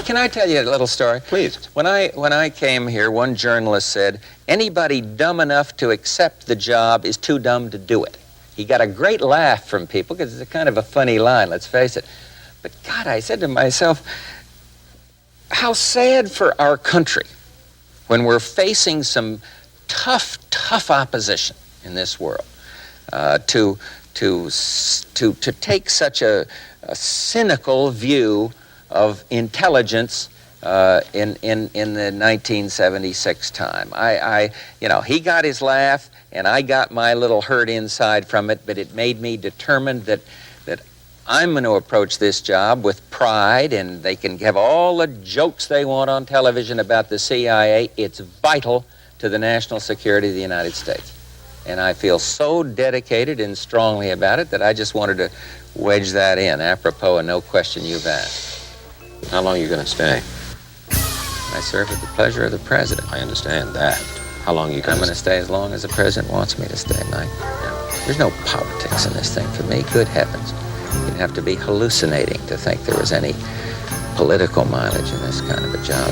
can I tell you a little story? Please. When I came here, one journalist said, anybody dumb enough to accept the job is too dumb to do it. He got a great laugh from people because it's a kind of a funny line, let's face it. But God, I said to myself, how sad for our country when we're facing some tough opposition in this world to take such a cynical view of intelligence in the 1976 time. He got his laugh, and I got my little hurt inside from it, but it made me determined that I'm going to approach this job with pride, and they can have all the jokes they want on television about the CIA. It's vital to the national security of the United States. And I feel so dedicated and strongly about it that I just wanted to wedge that in, apropos of no question you've asked. How long are you going to stay? I serve at the pleasure of the president. I understand that. How long are you going I'm going to stay as long as the president wants me to stay, Mike. There's no politics in this thing for me. Good heavens. You'd have to be hallucinating to think there was any political mileage in this kind of a job.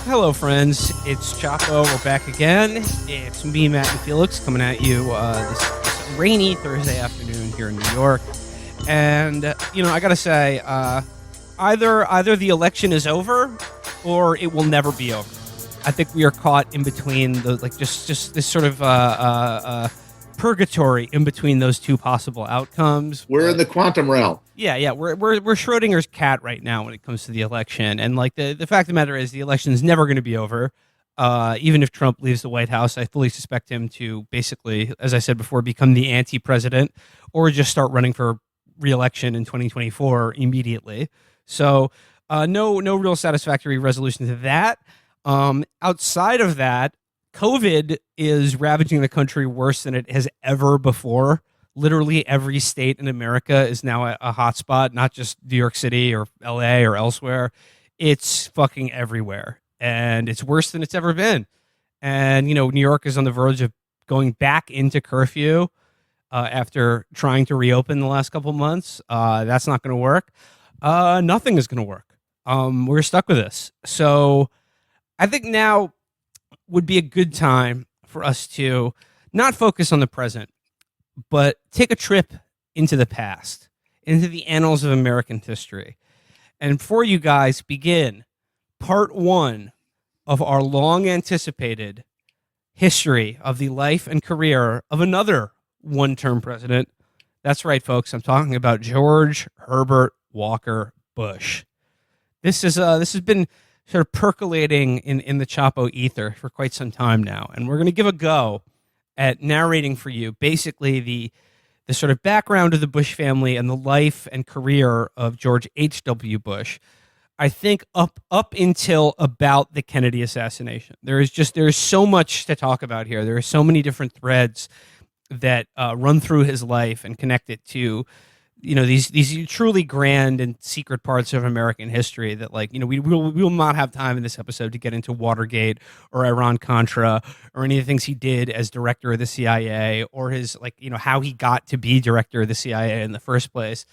Hello, friends. It's Chapo. We're back again. It's me, Matt, and Felix coming at you this rainy Thursday afternoon here in New York. And, I got to say, either the election is over or it will never be over. I think we are caught in between, just this sort of purgatory in between those two possible outcomes. We're in the quantum realm. Yeah. We're Schrodinger's cat right now when it comes to the election. And the fact of the matter is the election is never going to be over. Even if Trump leaves the White House, I fully suspect him to basically, as I said before, become the anti-president or just start running for re-election in 2024 immediately. So no real satisfactory resolution to that. Outside of that, COVID is ravaging the country worse than it has ever before. Literally every state in America is now a hotspot, not just New York City or LA or elsewhere. It's fucking everywhere. And it's worse than it's ever been. And, New York is on the verge of going back into curfew after trying to reopen the last couple months. That's not going to work. Nothing is going to work. We're stuck with this. So I think now would be a good time for us to not focus on the present, but take a trip into the past, into the annals of American history. And for you guys, begin part one of our long-anticipated history of the life and career of another one-term president. That's right, folks. I'm talking about George Herbert Walker Bush. This has been sort of percolating in the Chapo ether for quite some time now, and we're going to give a go at narrating for you basically the sort of background of the Bush family and the life and career of George H.W. Bush. I think up until about the Kennedy assassination. There is so much to talk about here. There are so many different threads that run through his life and connect it to, these truly grand and secret parts of American history that, we will not have time in this episode to get into Watergate or Iran-Contra or any of the things he did as director of the CIA or his, how he got to be director of the CIA in the first place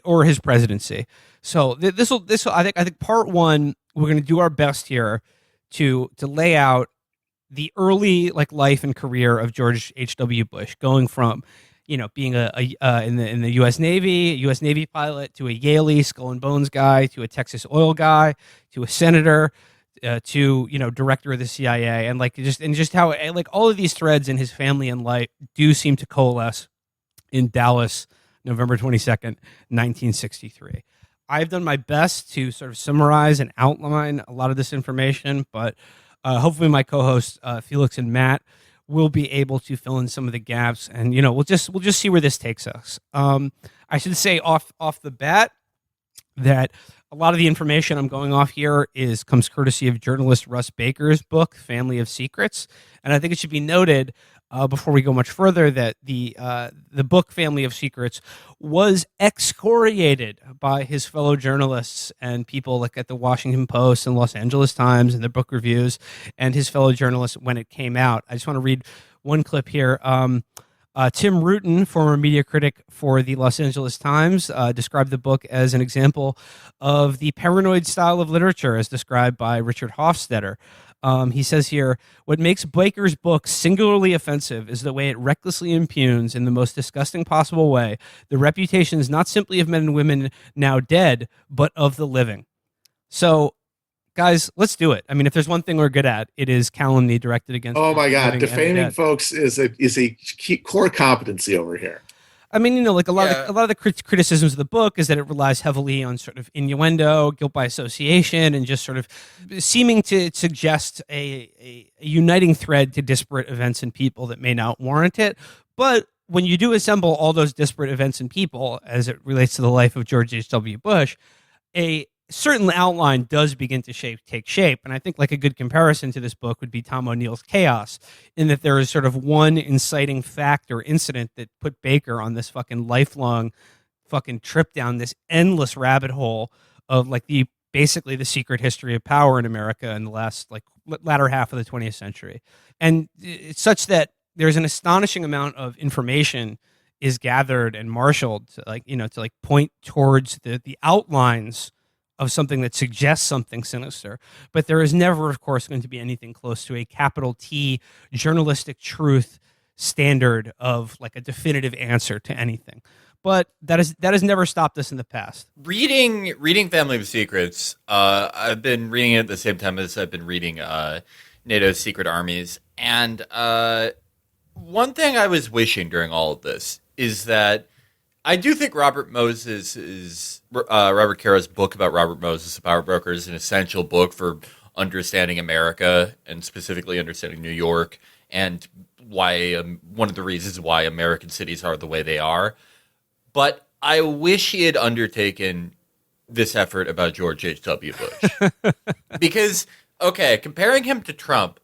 or his presidency. So this will I think part one, we're going to do our best here to lay out the early life and career of George H.W. Bush, going from being in the U.S. Navy pilot, to a Yale skull and bones guy, to a Texas oil guy, to a senator, to director of the CIA, and just how all of these threads in his family and life do seem to coalesce in Dallas, November 22nd, 1963. I've done my best to sort of summarize and outline a lot of this information, but hopefully my co-hosts Felix and Matt will be able to fill in some of the gaps, and we'll just see where this takes us. I should say off the bat, that a lot of the information I'm going off here comes courtesy of journalist Russ Baker's book, Family of Secrets. And I think it should be noted before we go much further that the book Family of Secrets was excoriated by his fellow journalists and people like at the Washington Post and Los Angeles Times and their book reviews and his fellow journalists when it came out. I just want to read one clip here. Tim Rutan, former media critic for the Los Angeles Times, described the book as an example of the paranoid style of literature as described by Richard Hofstadter. He says here, what makes Baker's book singularly offensive is the way it recklessly impugns, in the most disgusting possible way, the reputations not simply of men and women now dead, but of the living. So, guys, let's do it. I mean, if there's one thing we're good at, it is calumny directed against. Oh my God, defaming folks is a key core competency over here. I mean, like a lot of the criticisms of the book is that it relies heavily on sort of innuendo, guilt by association, and just sort of seeming to suggest a uniting thread to disparate events and people that may not warrant it. But when you do assemble all those disparate events and people, as it relates to the life of George H.W. Bush, a certain outline does begin to take shape. And I think like a good comparison to this book would be Tom O'Neill's Chaos, in that there is sort of one inciting fact or incident that put Baker on this fucking lifelong fucking trip down this endless rabbit hole of like basically the secret history of power in America in the last like latter half of the 20th century. And it's such that there's an astonishing amount of information is gathered and marshaled to point towards the outlines of something that suggests something sinister. But there is never, of course, going to be anything close to a capital T journalistic truth standard of like a definitive answer to anything. But that has never stopped us in the past. Reading Family of Secrets, I've been reading it at the same time as I've been reading NATO's Secret Armies. And one thing I was wishing during all of this is that I do think Robert Caro's book about Robert Moses, The Power Broker, is an essential book for understanding America and specifically understanding New York and why one of the reasons why American cities are the way they are. But I wish he had undertaken this effort about George H.W. Bush. Because, okay, comparing him to Trump,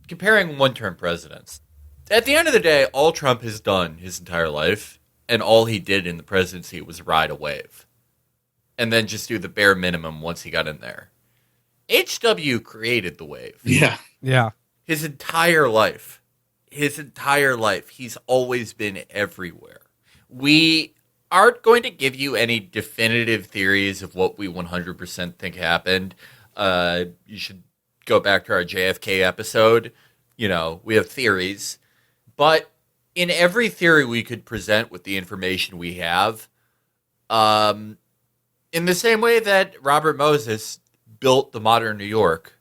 comparing one-term presidents, at the end of the day, all Trump has done his entire life and all he did in the presidency was ride a wave and then just do the bare minimum once he got in there. H.W. created the wave. Yeah. Yeah. His entire life, he's always been everywhere. We aren't going to give you any definitive theories of what we 100% think happened. You should go back to our JFK episode. You know, we have theories. But in every theory we could present with the information we have, in the same way that Robert Moses built the modern New York,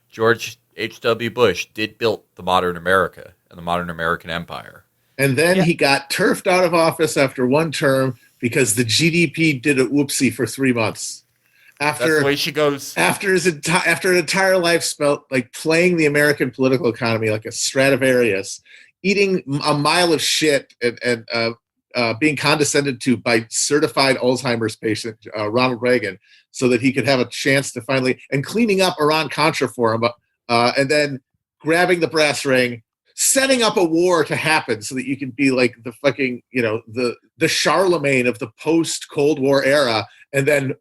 George H.W. Bush did build the modern America and the modern American empire. And then he got turfed out of office after one term because the GDP did a whoopsie for 3 months. That's the way she goes. After an entire life spent like playing the American political economy like a Stradivarius, eating a mile of shit and being condescended to by certified Alzheimer's patient Ronald Reagan, so that he could have a chance to finally, and cleaning up Iran-Contra for him, and then grabbing the brass ring, setting up a war to happen so that you can be like the fucking, the Charlemagne of the post-Cold War era. And then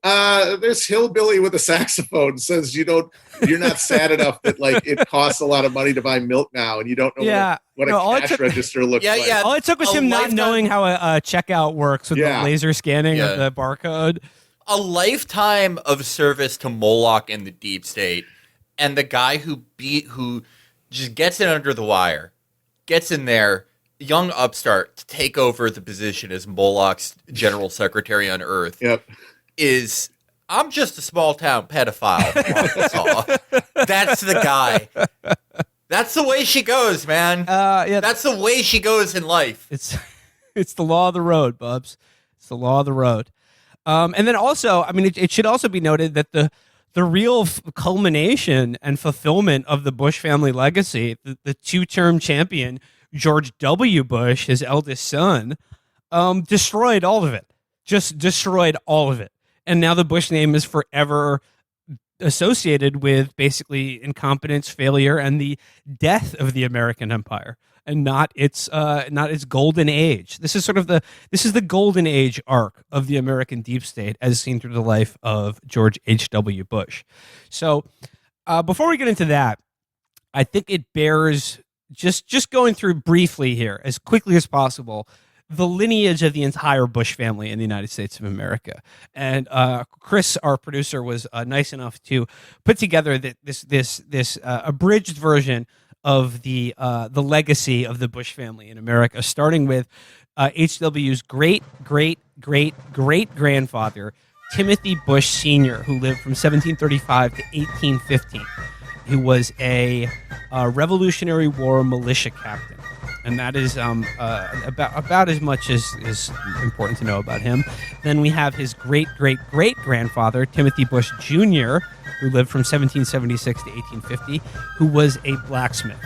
this hillbilly with a saxophone says you're not sad enough that like it costs a lot of money to buy milk now, and you don't know what a cash register looks like. Yeah. All it took was him not knowing how a checkout works with the laser scanning of the barcode. A lifetime of service to Moloch and the deep state, and the guy who just gets in under the wire, gets in there, young upstart to take over the position as Moloch's general secretary on Earth. Yep. I'm just a small town pedophile from Arkansas. That's the guy. That's the way she goes, man. That's the way she goes in life. It's the law of the road, Bubs. It's the law of the road. And then also, I mean, it should also be noted that the real culmination and fulfillment of the Bush family legacy, the two-term champion, George W. Bush, his eldest son, destroyed all of it. Just destroyed all of it. And now the Bush name is forever associated with basically incompetence, failure, and the death of the American empire, and not its golden age. This is the golden age arc of the American deep state as seen through the life of George H.W. Bush. So before we get into that, I think it bears just going through briefly here as quickly as possible the lineage of the entire Bush family in the United States of America. And Chris, our producer, was nice enough to put together this abridged version of the legacy of the Bush family in America, starting with H.W.'s great grandfather, Timothy Bush Sr., who lived from 1735 to 1815. He was a Revolutionary War militia captain. And that is about as much as is important to know about him. Then we have his great-great-great-grandfather, Timothy Bush Jr., who lived from 1776 to 1850, who was a blacksmith.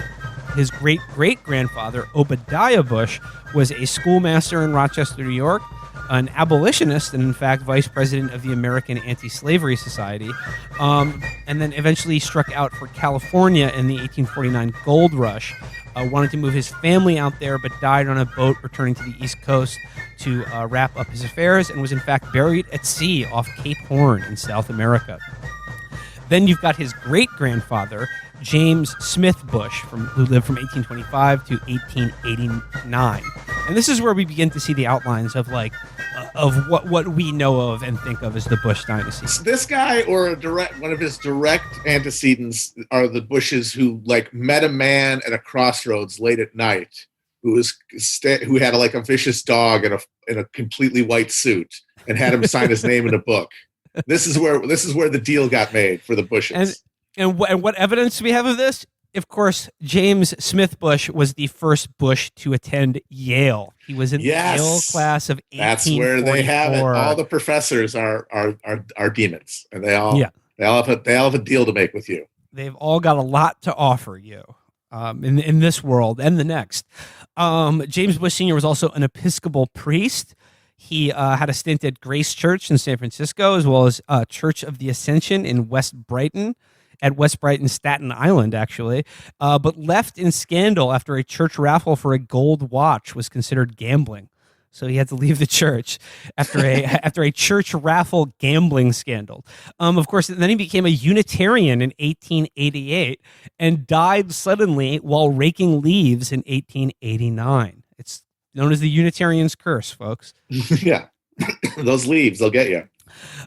His great-great-grandfather, Obadiah Bush, was a schoolmaster in Rochester, New York, an abolitionist, and in fact, vice president of the American Anti-Slavery Society, and then eventually struck out for California in the 1849 gold rush. Wanted to move his family out there, but died on a boat returning to the East Coast to wrap up his affairs, and was in fact buried at sea off Cape Horn in South America. Then you've got his great-grandfather, James Smith Bush, who lived from 1825 to 1889. And this is where we begin to see the outlines of what we know of and think of as the Bush dynasty. This guy, or one of his direct antecedents, are the Bushes who met a man at a crossroads late at night who had a vicious dog in a completely white suit and had him sign his name in a book. This is where the deal got made for the Bushes. And what evidence do we have of this? Of course, James Smith Bush was the first Bush to attend Yale. He was in the Yale class of 1844. That's where they have it. All the professors are demons, and they all have a deal to make with you. They've all got a lot to offer you in this world and the next. James Bush Sr. was also an Episcopal priest. He had a stint at Grace Church in San Francisco, as well as Church of the Ascension in West Brighton, Staten Island, actually, but left in scandal after a church raffle for a gold watch was considered gambling. So he had to leave the church after a church raffle gambling scandal. Of course, then he became a Unitarian in 1888 and died suddenly while raking leaves in 1889. It's known as the Unitarian's curse, folks. Yeah, those leaves, they'll get you.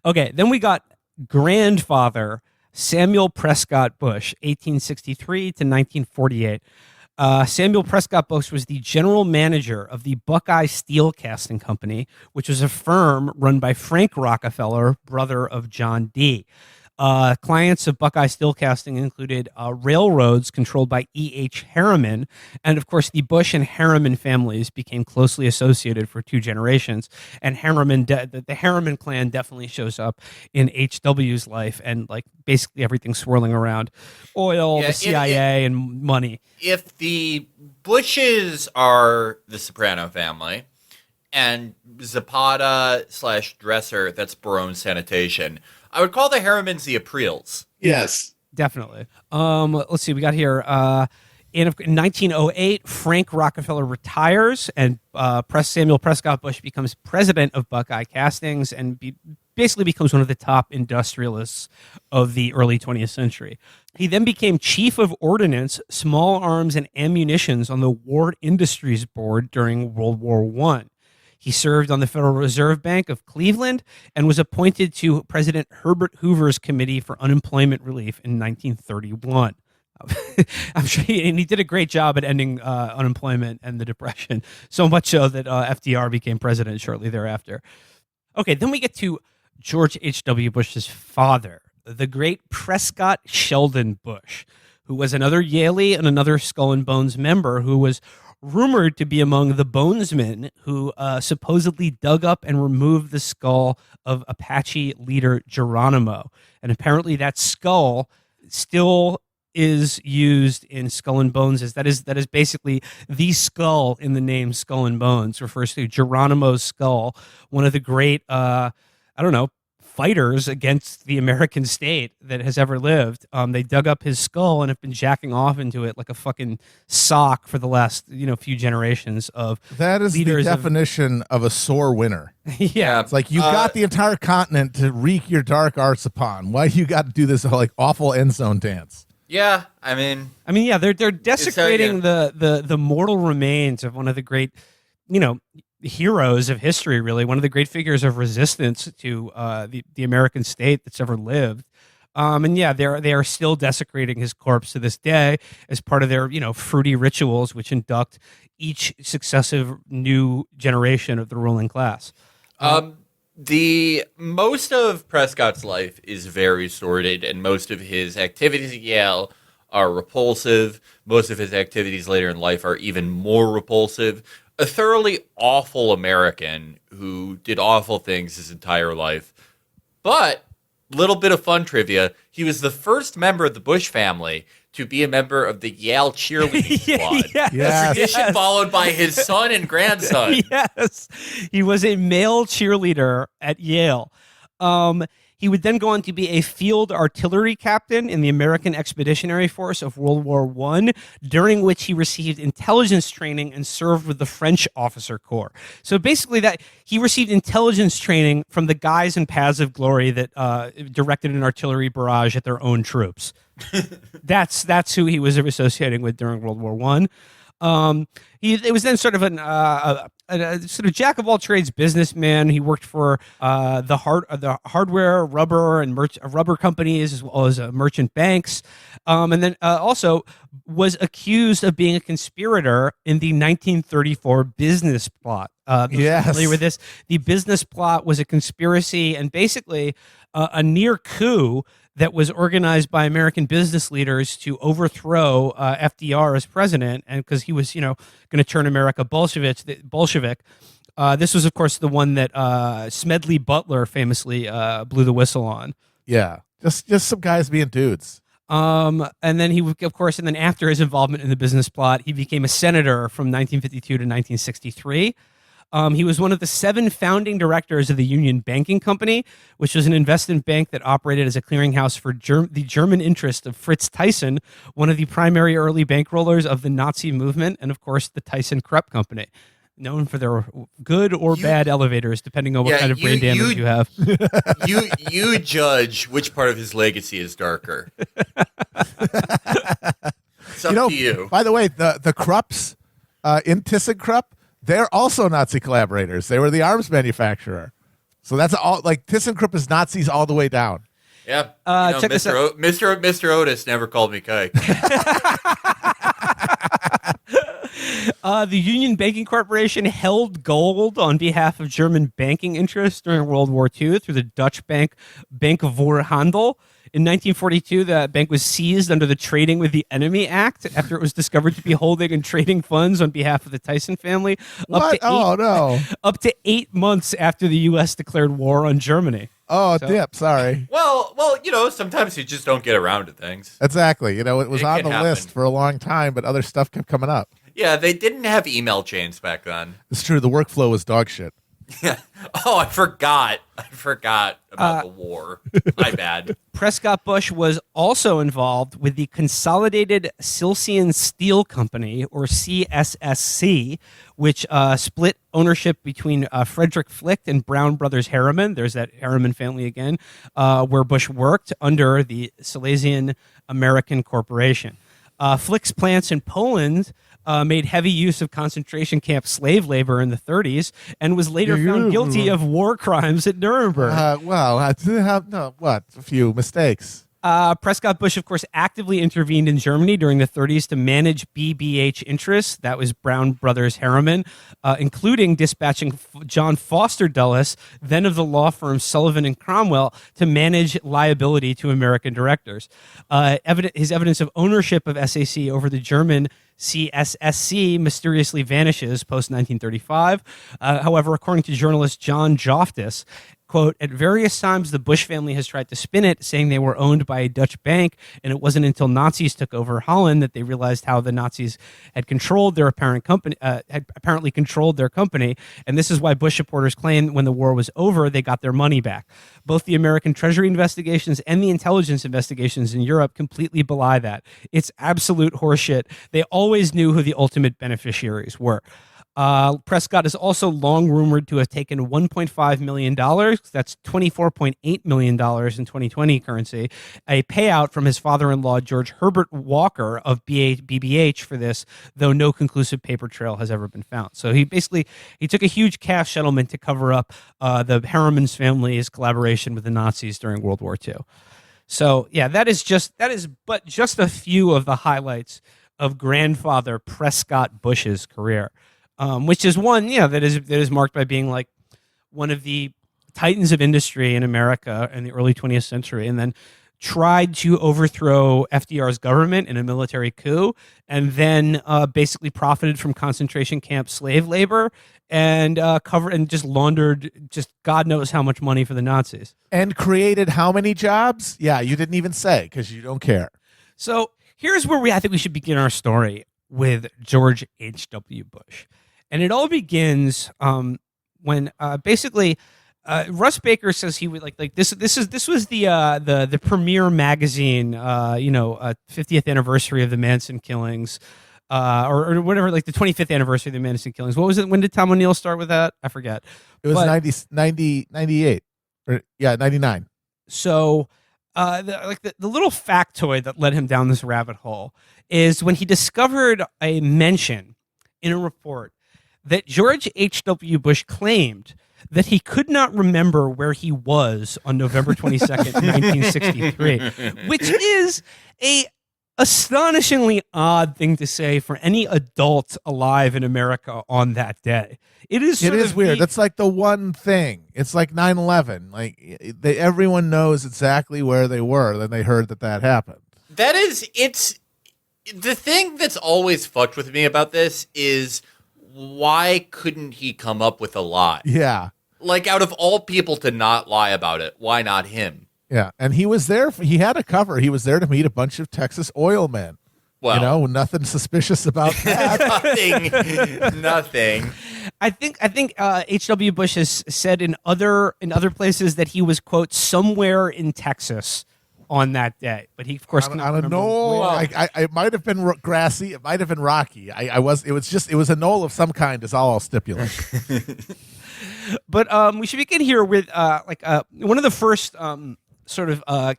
Okay, then we got grandfather Samuel Prescott Bush, 1863 to 1948. Samuel Prescott Bush was the general manager of the Buckeye Steel Casting Company, which was a firm run by Frank Rockefeller, brother of John D. Clients of Buckeye Steel Casting included railroads controlled by E.H. Harriman, and of course the Bush and Harriman families became closely associated for 2 generations. And the Harriman clan definitely shows up in H.W.'s life, and basically everything swirling around oil, the CIA, and money. If the Bushes are the Soprano family, and Zapata / Dresser, that's Barone Sanitation, I would call the Harrimans the Aprils. Yes. Definitely. Let's see. We got here in 1908, Frank Rockefeller retires, and Samuel Prescott Bush becomes president of Buckeye Castings and basically becomes one of the top industrialists of the early 20th century. He then became chief of ordnance, small arms, and ammunitions on the War Industries Board during World War I. He served on the Federal Reserve Bank of Cleveland and was appointed to President Herbert Hoover's Committee for Unemployment Relief in 1931. I'm sure he did a great job at ending unemployment and the Depression, so much so that FDR became president shortly thereafter. Okay, then we get to George H.W. Bush's father, the great Prescott Sheldon Bush, who was another Yaley and another Skull and Bones member who was rumored to be among the bonesmen who supposedly dug up and removed the skull of Apache leader Geronimo. And apparently that skull still is used in Skull and Bones. That is basically the skull in the name Skull and Bones, refers to Geronimo's skull, one of the great, fighters against the American state that has ever lived. They dug up his skull and have been jacking off into it like a fucking sock for the last few generations of That is the leaders definition of a sore winner. yeah. It's like you got the entire continent to wreak your dark arts upon. Why do you got to do this like awful end zone dance? Yeah, I mean, yeah, they're desecrating the mortal remains of one of the great, heroes of history. Really, one of the great figures of resistance to the American state that's ever lived. They are still desecrating his corpse to this day as part of their fruity rituals, which induct each successive new generation of the ruling class. The most of Prescott's life is very sordid, and most of his activities at Yale are repulsive. Most of his activities later in life are even more repulsive. A thoroughly awful American who did awful things his entire life. But, little bit of fun trivia, he was the first member of the Bush family to be a member of the Yale cheerleading squad. Yes, A tradition followed by his son and grandson. Yes, he was a male cheerleader at Yale. He would then go on to be a field artillery captain in the American Expeditionary Force of World War I, during which he received intelligence training and served with the French Officer Corps. So basically, that he received intelligence training from the guys in Paths of Glory that directed an artillery barrage at their own troops. That's who he was associating with during World War I. It was then sort of a sort of jack of all trades businessman. He worked for the hardware, rubber, and rubber companies, as well as merchant banks, and then also was accused of being a conspirator in the 1934 business plot. Yes. Familiar with this? The business plot was a conspiracy and basically a near coup that was organized by American business leaders to overthrow FDR as president, and because he was, going to turn America Bolshevik. This was, of course, the one that Smedley Butler famously blew the whistle on. Yeah, just some guys being dudes. And then he, of course, and then after his involvement in the business plot, he became a senator from 1952 to 1963. He was one of the 7 founding directors of the Union Banking Company, which was an investment bank that operated as a clearinghouse for the German interest of Fritz Thyssen, one of the primary early bankrollers of the Nazi movement, and of course the Thyssen-Krupp Company, known for their good or bad elevators, depending on what kind of brain damage you have. You judge which part of his legacy is darker. It's up to you. By the way, the Krupps in ThyssenKrupp, they're also Nazi collaborators. They were the arms manufacturer. So that's all, like, ThyssenKrupp is Nazis all the way down. Yeah. Check this out. Mr. Otis never called me kike. The Union Banking Corporation held gold on behalf of German banking interests during World War II through the Dutch bank Voorhandel. In 1942, the bank was seized under the Trading with the Enemy Act after it was discovered to be holding and trading funds on behalf of the Thyssen family. Up to 8 months after the U.S. declared war on Germany. Oh, dip, sorry. Well, sometimes you just don't get around to things. Exactly. It was on the can list happen. for a long time, but other stuff kept coming up. Yeah, they didn't have email chains back then. It's true. The workflow was dog shit. Yeah. Oh, I forgot about the war. My bad. Prescott Bush was also involved with the Consolidated Silesian Steel Company, or CSSC, which split ownership between Frederick Flick and Brown Brothers Harriman. There's that Harriman family again, where Bush worked under the Silesian American Corporation. Flick's plants in Poland made heavy use of concentration camp slave labor in the 30s and was later found guilty of war crimes at Nuremberg. I did have a few mistakes. Prescott Bush, of course, actively intervened in Germany during the 30s to manage BBH interests. That was Brown Brothers Harriman, including dispatching John Foster Dulles, then of the law firm Sullivan and Cromwell, to manage liability to American directors. His evidence of ownership of SAC over the German CSSC mysteriously vanishes post-1935. However, according to journalist John Joftis, Quote, at various times, the Bush family has tried to spin it, saying they were owned by a Dutch bank, and it wasn't until Nazis took over Holland that they realized how the Nazis had controlled their had apparently controlled their company, and this is why Bush supporters claim when the war was over, they got their money back. Both the American Treasury investigations and the intelligence investigations in Europe completely belie that. It's absolute horseshit. They always knew who the ultimate beneficiaries were. Prescott is also long rumored to have taken $1.5 million, that's $24.8 million in 2020 currency, a payout from his father-in-law, George Herbert Walker of BBH for this, though no conclusive paper trail has ever been found. So he took a huge cash settlement to cover up the Harriman's family's collaboration with the Nazis during World War II. So yeah, that is but just a few of the highlights of grandfather Prescott Bush's career. Which is one, that is marked by being like one of the titans of industry in America in the early 20th century, and then tried to overthrow FDR's government in a military coup, and then basically profited from concentration camp slave labor and just laundered just God knows how much money for the Nazis. And created how many jobs? Yeah, you didn't even say because you don't care. So here's where I think we should begin our story with George H.W. Bush. And it all begins when basically Russ Baker says he would like this was the premier magazine 50th anniversary of the Manson killings or whatever, like the 25th anniversary of the Manson killings. What was it? When did Tom O'Neill start with that? I forget. It was 98 or 99. So the little factoid that led him down this rabbit hole is when he discovered a mention in a report that George H.W. Bush claimed that he could not remember where he was on November 22nd, 1963, which is a astonishingly odd thing to say for any adult alive in America on that day. It is weird. That's like the one thing. It's like 9/11. Like everyone knows exactly where they were. Then they heard that happened. It's the thing that's always fucked with me about this is why couldn't he come up with a lie? Yeah. Like, out of all people to not lie about it, why not him? Yeah, and he was there. He had a cover. He was there to meet a bunch of Texas oil men. Well, nothing suspicious about that. Nothing. I think H.W. Bush has said in other places that he was, quote, somewhere in Texas on that day, but he of course I don't know. It might have been grassy. It might have been rocky. It was a knoll of some kind. Is all I'll stipulate. But we should begin here with one of the first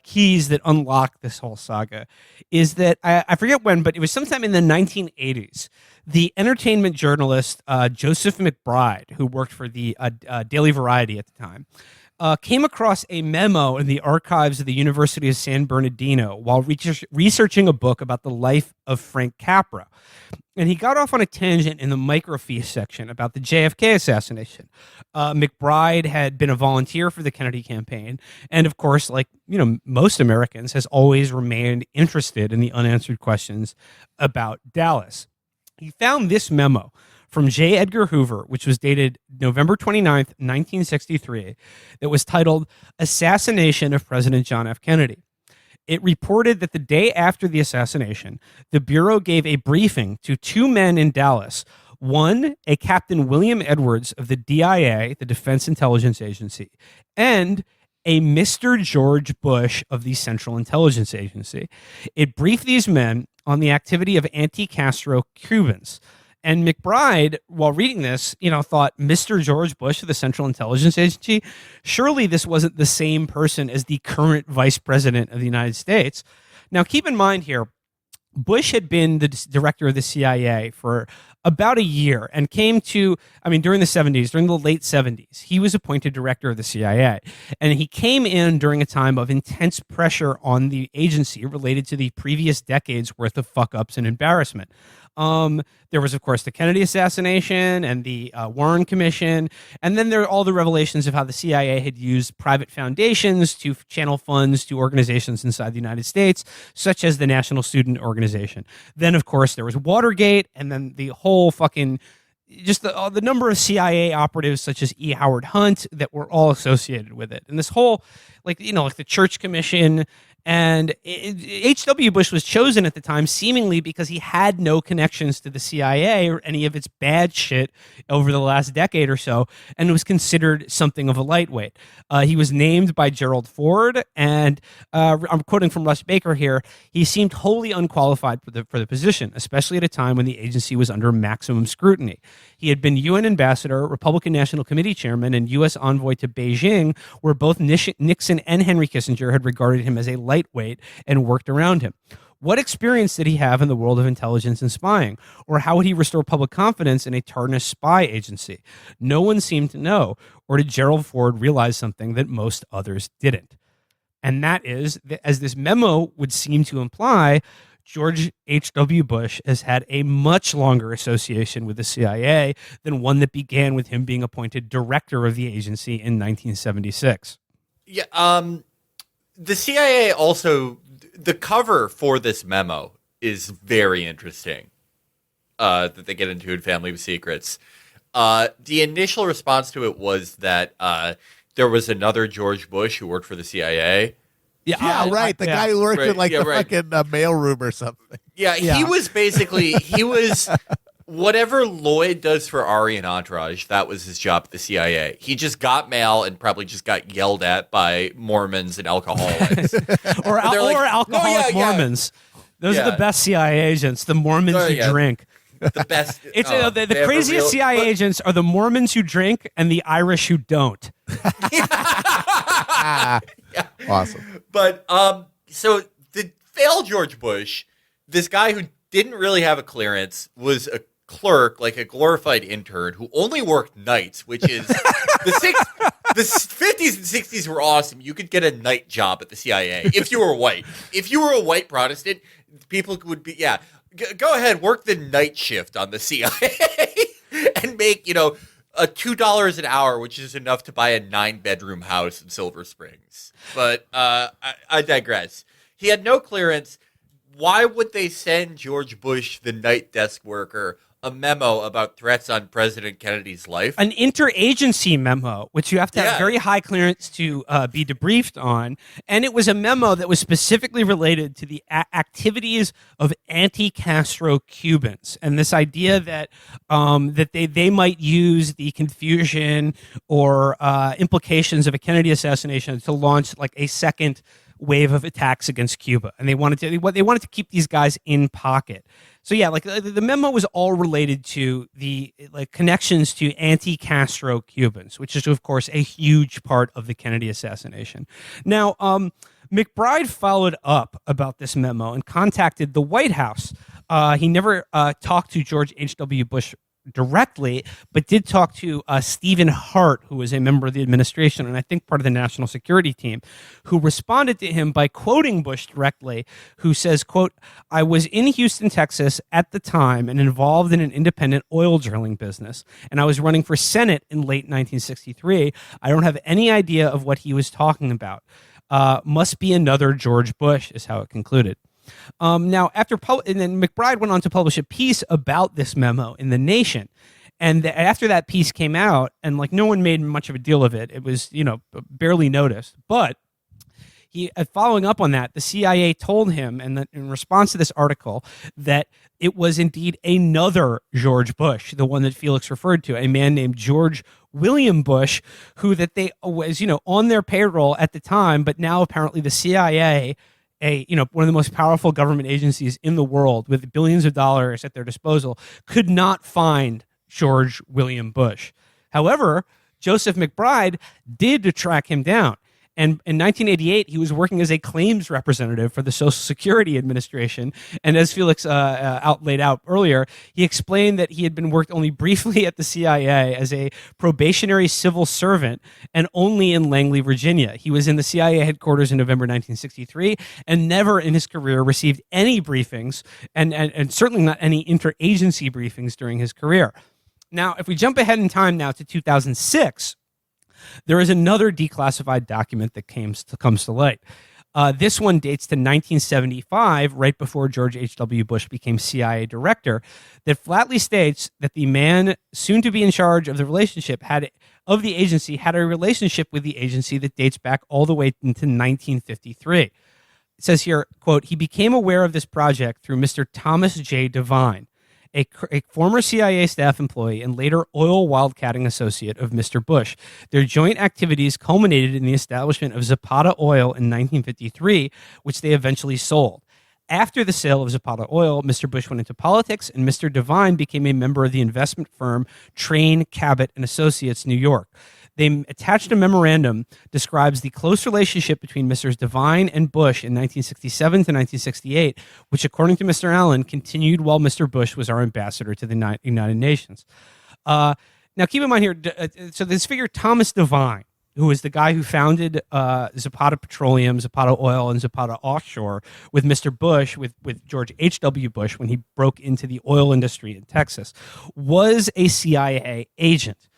keys that unlock this whole saga is that I forget when, but it was sometime in the 1980s. The entertainment journalist Joseph McBride, who worked for the Daily Variety at the time, came across a memo in the archives of the University of San Bernardino while researching a book about the life of Frank Capra. And he got off on a tangent in the microfiche section about the JFK assassination. McBride had been a volunteer for the Kennedy campaign, and of course, like most Americans, has always remained interested in the unanswered questions about Dallas. He found this memo from J. Edgar Hoover, which was dated November 29th, 1963, that was titled Assassination of President John F. Kennedy. It reported that the day after the assassination, the Bureau gave a briefing to two men in Dallas. One, a Captain William Edwards of the DIA, the Defense Intelligence Agency, and a Mr. George Bush of the Central Intelligence Agency. It briefed these men on the activity of anti-Castro Cubans. And McBride, while reading this, thought, Mr. George Bush of the Central Intelligence Agency? Surely this wasn't the same person as the current vice president of the United States. Now, keep in mind here, Bush had been the director of the CIA for about a year and came to, during the late 70s, he was appointed director of the CIA. And he came in during a time of intense pressure on the agency related to the previous decade's worth of fuck-ups and embarrassment. There was, of course, the Kennedy assassination and the Warren Commission. And then there are all the revelations of how the CIA had used private foundations to channel funds to organizations inside the United States, such as the National Student Organization. Then, of course, there was Watergate, and then the whole fucking just the number of CIA operatives such as E. Howard Hunt that were all associated with it. And this whole, like the Church Commission. And H.W. Bush was chosen at the time seemingly because he had no connections to the CIA or any of its bad shit over the last decade or so, and was considered something of a lightweight. He was named by Gerald Ford, and I'm quoting from Russ Baker here, he seemed wholly unqualified for the position, especially at a time when the agency was under maximum scrutiny. He had been UN ambassador, Republican National Committee chairman, and U.S. envoy to Beijing, where both Nixon and Henry Kissinger had regarded him as a lightweight and worked around him. What experience did he have in the world of intelligence and spying? Or how would he restore public confidence in a tarnished spy agency? No one seemed to know. Or did Gerald Ford realize something that most others didn't? And that is, as this memo would seem to imply, George H.W. Bush has had a much longer association with the CIA than one that began with him being appointed director of the agency in 1976. Yeah, the CIA also, the cover for this memo is very interesting, that they get into in Family Secrets. The initial response to it was that there was another George Bush who worked for the CIA. Yeah, right. The guy who worked in the fucking mailroom or something. Yeah, he was basically, whatever Lloyd does for Ari and Entourage, that was his job at the CIA. He just got mail and probably just got yelled at by Mormons and alcoholics. or alcoholic Mormons. Those are the best CIA agents, the Mormons who drink. The best. It's the craziest CIA agents are the Mormons who drink and the Irish who don't. Awesome. But so the failed George Bush, this guy who didn't really have a clearance, was a clerk, like a glorified intern who only worked nights, which is the 50s and 60s were awesome. You could get a night job at the CIA if you were white. If you were a white Protestant, people would be go ahead, work the night shift on the CIA and make a $2 an hour, which is enough to buy a 9-bedroom house in Silver Springs. But I digress. He had no clearance. Why would they send George Bush, the night desk worker, a memo about threats on President Kennedy's life? An interagency memo, which you have to have very high clearance to be debriefed on. And it was a memo that was specifically related to the activities of anti-Castro Cubans. And this idea that they might use the confusion or implications of a Kennedy assassination to launch like a second wave of attacks against Cuba, and they wanted to keep these guys in pocket. So yeah, like the memo was all related to the connections to anti-Castro Cubans, which is of course a huge part of the Kennedy assassination. Now, McBride followed up about this memo and contacted the White House. He never talked to George H.W. Bush directly, but did talk to Stephen Hart, who was a member of the administration and I think part of the national security team, who responded to him by quoting Bush directly, who says, quote, "I was in Houston, Texas at the time and involved in an independent oil drilling business, and I was running for Senate in late 1963. I don't have any idea of what he was talking about. Must be another George Bush," is how it concluded. Now, and then McBride went on to publish a piece about this memo in The Nation. And after that piece came out, and no one made much of a deal of it, it was, barely noticed. But following up on that, the CIA told him, and in response to this article, that it was indeed another George Bush, the one that Felix referred to, a man named George William Bush, who that they was, on their payroll at the time, but now apparently the CIA, one of the most powerful government agencies in the world with billions of dollars at their disposal, could not find George William Bush. However, Joseph McBride did track him down. And in 1988, he was working as a claims representative for the Social Security Administration. And as Felix laid out earlier, he explained that he had been worked only briefly at the CIA as a probationary civil servant and only in Langley, Virginia. He was in the CIA headquarters in November 1963 and never in his career received any briefings and certainly not any interagency briefings during his career. Now, if we jump ahead in time now to 2006, there is another declassified document that comes to light. This one dates to 1975, right before George H.W. Bush became CIA director, that flatly states that the man soon to be in charge of the agency had a relationship with the agency that dates back all the way into 1953. It says here, quote, he became aware of this project through Mr. Thomas J. Devine, a former CIA staff employee and later oil wildcatting associate of Mr. Bush. Their joint activities culminated in the establishment of Zapata Oil in 1953, which they eventually sold. After the sale of Zapata Oil, Mr. Bush went into politics, and Mr. Devine became a member of the investment firm Train, Cabot, and Associates, New York. They attached a memorandum describes the close relationship between Messrs. Devine and Bush in 1967 to 1968, which, according to Mr. Allen, continued while Mr. Bush was our ambassador to the United Nations. Now, keep in mind here, so this figure Thomas Devine, who was the guy who founded Zapata Petroleum, Zapata Oil, and Zapata Offshore with Mr. Bush, with George H.W. Bush when he broke into the oil industry in Texas, was a CIA agent.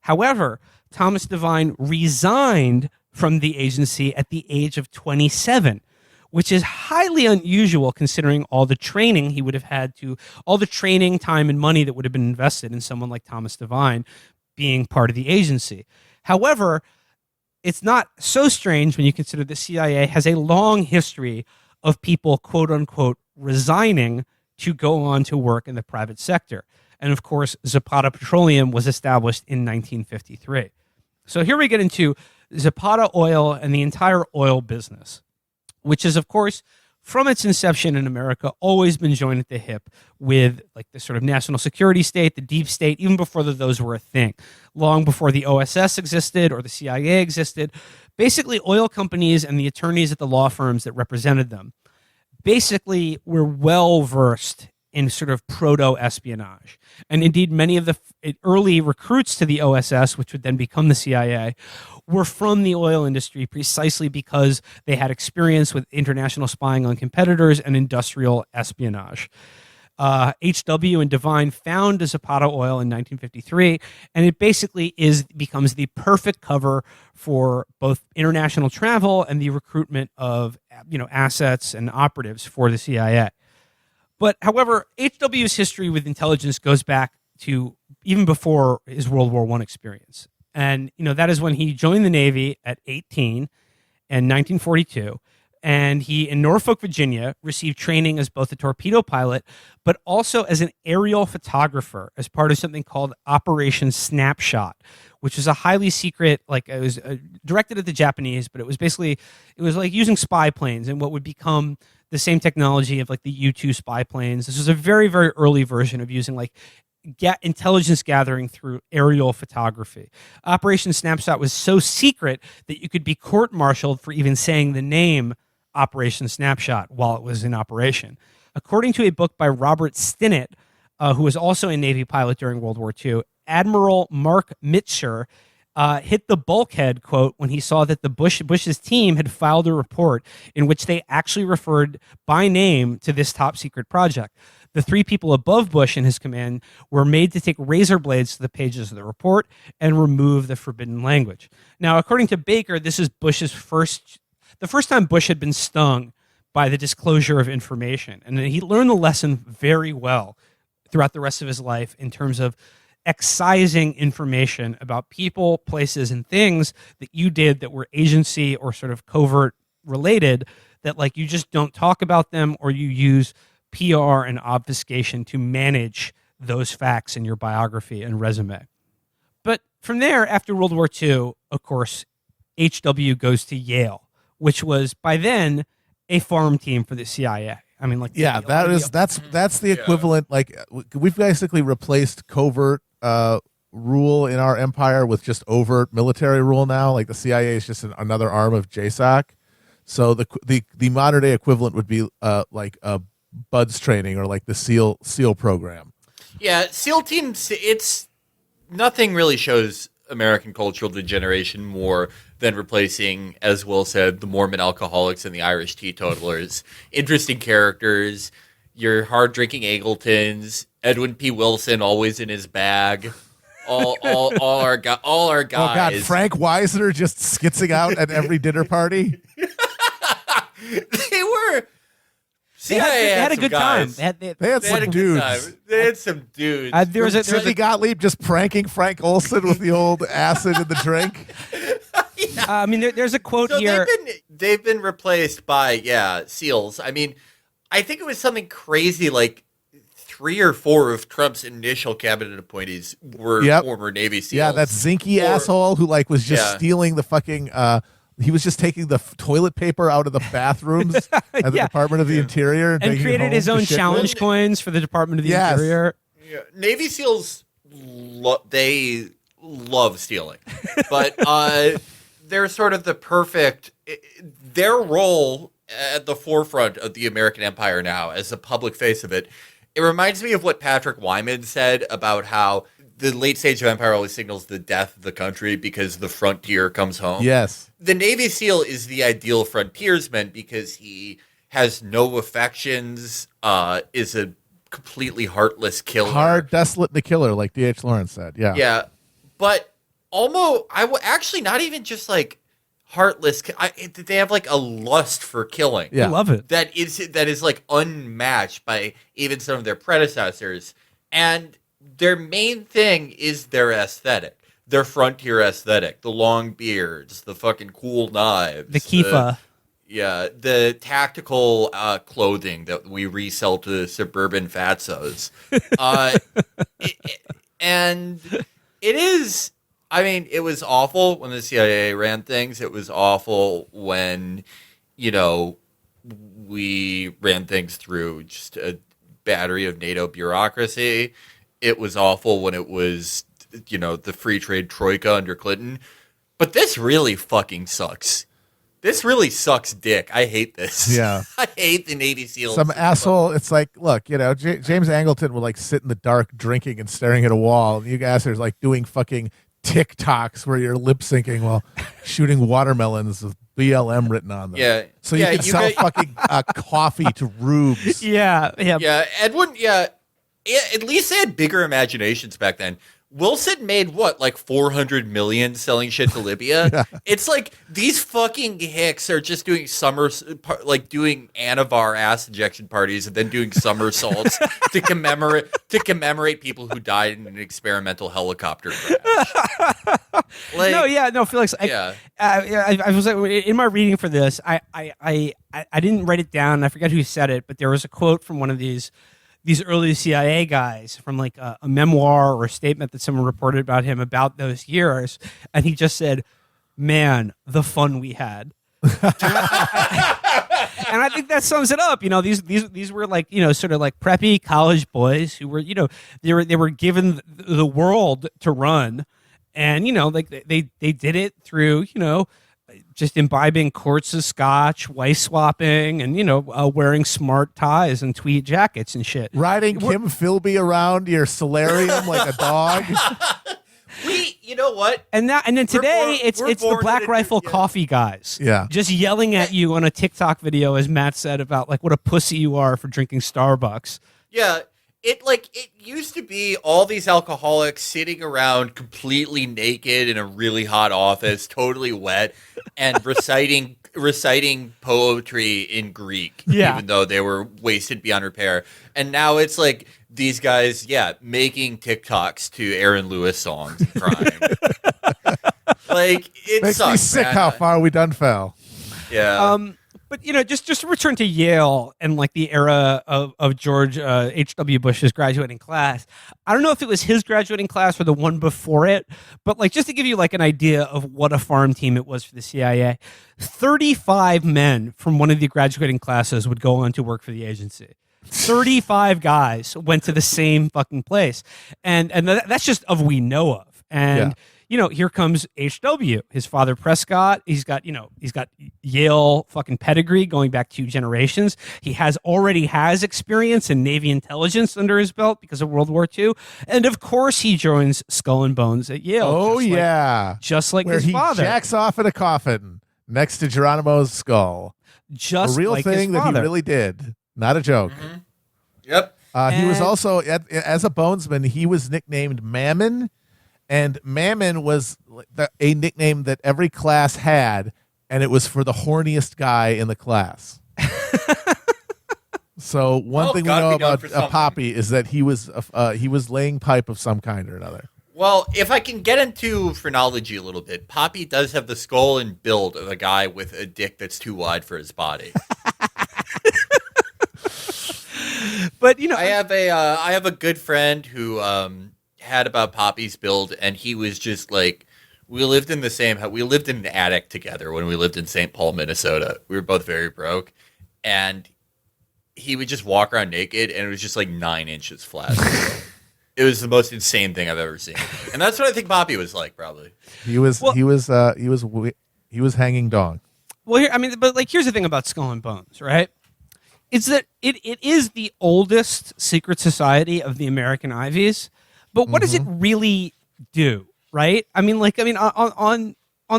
However, Thomas Devine resigned from the agency at the age of 27, which is highly unusual considering all the training he would have had to, all the training, time, and money that would have been invested in someone like Thomas Devine being part of the agency. However, it's not so strange when you consider the CIA has a long history of people, quote unquote, resigning to go on to work in the private sector. And of course, Zapata Petroleum was established in 1953. So here we get into Zapata Oil and the entire oil business, which is, of course, from its inception in America, always been joined at the hip with like the sort of national security state, the deep state, even before those were a thing. Long before the OSS existed or the CIA existed, basically oil companies and the attorneys at the law firms that represented them basically were well-versed in sort of proto-espionage. And indeed, many of the early recruits to the OSS, which would then become the CIA, were from the oil industry precisely because they had experience with international spying on competitors and industrial espionage. H.W. and Devine found Zapata Oil in 1953, and it basically becomes the perfect cover for both international travel and the recruitment of assets and operatives for the CIA. But however, H.W.'s history with intelligence goes back to even before his World War I experience. And, that is when he joined the Navy at 18 in 1942. And he, in Norfolk, Virginia, received training as both a torpedo pilot, but also as an aerial photographer as part of something called Operation Snapshot, which was a highly secret, it was directed at the Japanese, but it was like using spy planes and what would become the same technology of like the U-2 spy planes. This was a very, very early version of using intelligence gathering through aerial photography. Operation Snapshot was so secret that you could be court-martialed for even saying the name Operation Snapshot while it was in operation. According to a book by Robert Stinnett, who was also a Navy pilot during World War II, Admiral Mark Mitscher hit the bulkhead, quote, when he saw that the Bush's team had filed a report in which they actually referred by name to this top secret project. The three people above Bush and his command were made to take razor blades to the pages of the report and remove the forbidden language. Now, according to Baker, this is the first time Bush had been stung by the disclosure of information. And he learned the lesson very well throughout the rest of his life in terms of excising information about people, places, and things that you did that were agency or sort of covert related, that you just don't talk about them, or you use PR and obfuscation to manage those facts in your biography and resume. But from there, after World War II, of course, H.W. goes to Yale, which was by then a farm team for the CIA. I mean, that's the equivalent. We've basically replaced covert rule in our empire with just overt military rule now. Like the CIA is just another arm of JSOC. So the modern day equivalent would be BUDS training or like the SEAL program. Yeah, SEAL teams. It's nothing really shows American cultural degeneration more than replacing, as Will said, the Mormon alcoholics and the Irish teetotalers. Interesting characters. Your hard-drinking Angletons. Edwin P. Wilson always in his bag. All our guys. Oh God, Frank Wisner just skitzing out at every dinner party. They were. They had a some good time. guys. They had They had They had some a good dudes. time. They had some dudes. there was a Sidney Gottlieb just pranking Frank Olson with the old acid in the drink. I mean, there's a quote So here. they've been replaced by SEALs. I mean, I think it was something crazy like 3 or 4 of Trump's initial cabinet appointees were former Navy SEALs. Yeah, that zinky asshole who like was just Yeah. stealing the fucking. He was just taking the toilet paper out of the bathrums at the Yeah. Department of the Interior and And taking it created home his to own shit challenge with. coins for the Department of the Yes. Interior. Yeah, Navy SEALs, they love stealing, but they're sort of the perfect. Their role at the forefront of the American empire now, as a public face of it, it reminds me of what Patrick Wyman said about how the late stage of empire always signals the death of the country because the frontier comes home. Yes. The Navy SEAL is the ideal frontiersman because he has no affections, is a completely heartless killer. Hard, desolate, and the killer, like D.H. Lawrence said. Yeah. Yeah, but almost, actually not even just like heartless. They have like a lust for killing. Yeah. I love it. That is like unmatched by even some of their predecessors. And their main thing is their aesthetic, their frontier aesthetic, the long beards, the fucking cool knives, The Kifa. The tactical clothing that we resell to suburban fatzos. And it is, I mean, it was awful when the CIA ran things. It was awful when, we ran things through just a battery of NATO bureaucracy. It was awful when it was, the free trade troika under Clinton. But this really fucking sucks. This really sucks dick. I hate this. Yeah. I hate the Navy SEALs. Some asshole. It's like, look, James Angleton would like sit in the dark drinking and staring at a wall. And you guys are like doing fucking TikToks where you're lip syncing while shooting watermelons with BLM written on them. Yeah. So you can sell fucking coffee to rubes. Yeah. Yeah, Edwin, at least they had bigger imaginations back then. Wilson made what, like 400 million selling shit to Libya? Yeah. It's like these fucking hicks are just doing doing Anavar ass injection parties and then doing somersaults to commemorate people who died in an experimental helicopter crash. Felix. I was like, in my reading for this, I didn't write it down. I forget who said it, but there was a quote from one of these early CIA guys from like a memoir or a statement that someone reported about him about those years, and he just said, "Man, the fun we had." And I think that sums it up. These were like, sort of like preppy college boys who were, they were given the world to run, and like they did it through, just imbibing quarts of scotch, wife swapping, and wearing smart ties and tweed jackets and shit. Riding Kim Philby around your solarium like a dog. You know what? And then today it's the Black Rifle Coffee guys. Yeah. Just yelling at you on a TikTok video, as Matt said, about like what a pussy you are for drinking Starbucks. Yeah. It used to be all these alcoholics sitting around completely naked in a really hot office, totally wet, and reciting poetry in Greek, even though they were wasted beyond repair. And now it's like these guys, making TikToks to Aaron Lewis songs and crying. Like, it Makes sucks, me sick man. how far we done fell. Yeah. But just to return to Yale and like the era of George H.W. Bush's graduating class, I don't know if it was his graduating class or the one before it, but like just to give you like an idea of what a farm team it was for the CIA, 35 men from one of the graduating classes would go on to work for the agency. 35 guys went to the same fucking place, and that's just of we know of. And here comes H.W. His father Prescott. He's got Yale fucking pedigree going back 2 generations. He already has experience in Navy intelligence under his belt because of World War II. And of course he joins Skull and Bones at Yale. Oh, just like where his father. He jacks off in a coffin next to Geronimo's skull. Just a real like thing his that father. he really did. Not a joke. Mm-hmm. Yep. He was also, as a bonesman, he was nicknamed Mammon. And Mammon was a nickname that every class had, and it was for the horniest guy in the class. So one Well, thing we gotta know be done about for something. Poppy is that he was laying pipe of some kind or another. Well, if I can get into phrenology a little bit, Poppy does have the skull and build of a guy with a dick that's too wide for his body. But I have a good friend who had about Poppy's build, and he was just like, we lived in an attic together when we lived in St. Paul, Minnesota. We were both very broke, and he would just walk around naked, and it was just like 9 inches flat. It was the most insane thing I've ever seen, and that's what I think Poppy was like. Probably He was hanging dong. Well, here's the thing about Skull and Bones, right? It's that it is the oldest secret society of the American Ivies, but what does it really do, right? On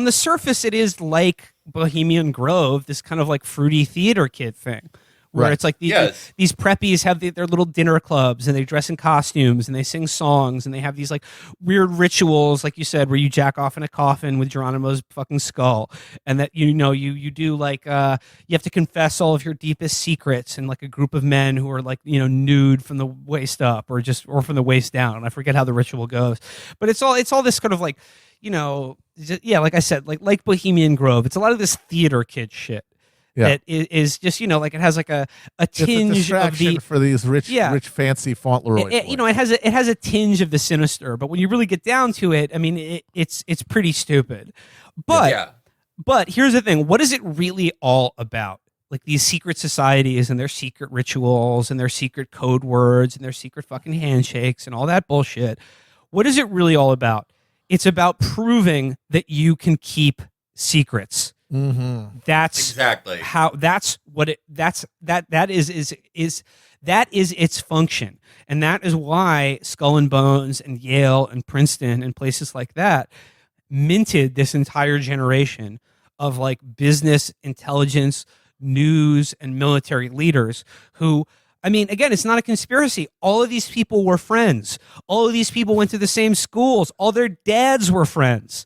the surface, it is like Bohemian Grove, this kind of like fruity theater kid thing, where Right. it's like Yes. these preppies have their little dinner clubs and they dress in costumes and they sing songs and they have these like weird rituals, like you said, where you jack off in a coffin with Geronimo's fucking skull, and that you do like you have to confess all of your deepest secrets in like a group of men who are like nude from the waist up or from the waist down. I forget how the ritual goes, but it's all this kind of like like I said, like Bohemian Grove. It's a lot of this theater kid shit. Yeah. That is just like it has like a It's a tinge of distraction the for these rich fancy Fauntleroy. it has a tinge of the sinister, but when you really get down to it, I mean it's pretty stupid. But here's the thing: what is it really all about? Like these secret societies and their secret rituals and their secret code words and their secret fucking handshakes and all that bullshit. What is it really all about? It's about proving that you can keep secrets. Mm-hmm. That's exactly how. That's what it. That is its function, and that is why Skull and Bones and Yale and Princeton and places like that minted this entire generation of like business, intelligence, news, and military leaders who. I mean, again, it's not a conspiracy. All of these people were friends. All of these people went to the same schools. All their dads were friends.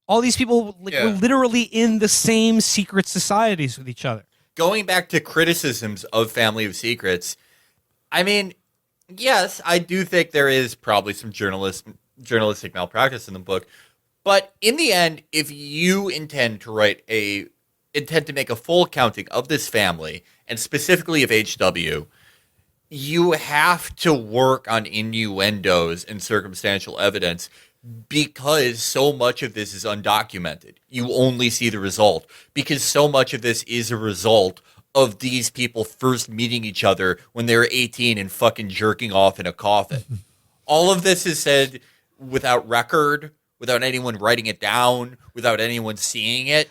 All these people were literally in the same secret societies with each other. Going back to criticisms of Family of Secrets, I mean, yes, I do think there is probably some journalistic malpractice in the book, but in the end, if you intend to make a full accounting of this family, and specifically of H.W., you have to work on innuendos and circumstantial evidence because so much of this is undocumented. You only see the result because so much of this is a result of these people first meeting each other when they were 18 and fucking jerking off in a coffin. All of this is said without record, without anyone writing it down, without anyone seeing it,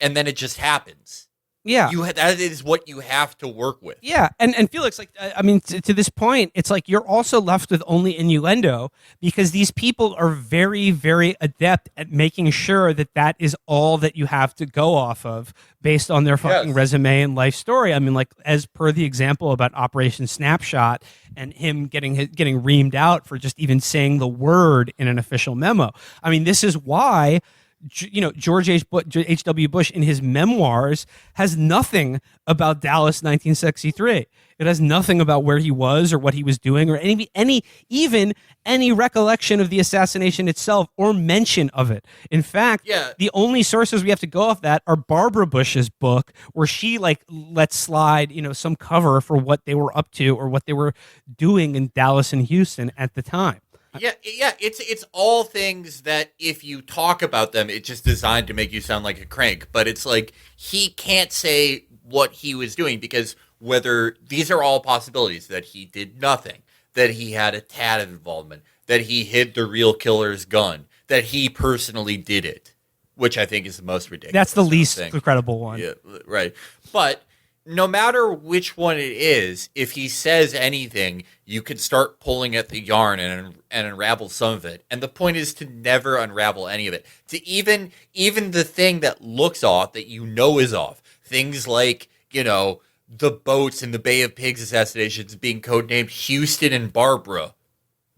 and then it just happens. Yeah. That is what you have to work with. Yeah, and Felix, like, I mean, to this point, it's like you're also left with only innuendo because these people are very, very adept at making sure that that is all that you have to go off of based on their fucking resume and life story. I mean, like, as per the example about Operation Snapshot and him getting reamed out for just even saying the word in an official memo. I mean, this is why George H.W. Bush in his memoirs has nothing about Dallas 1963. It has nothing about where he was or what he was doing or any recollection of the assassination itself or mention of it. In fact, the only sources we have to go off that are Barbara Bush's book, where she like lets slide, some cover for what they were up to or what they were doing in Dallas and Houston at the time. Yeah, it's all things that if you talk about them, it's just designed to make you sound like a crank. But it's like he can't say what he was doing because whether these are all possibilities that he did nothing, that he had a tad of involvement, that he hid the real killer's gun, that he personally did it, which I think is the most ridiculous. That's the least credible one. Yeah, right. But no matter which one it is, if he says anything, you can start pulling at the yarn and unravel some of it. And the point is to never unravel any of it. To even the thing that looks off, that is off. Things like, the boats in the Bay of Pigs assassinations being codenamed Houston and Barbara.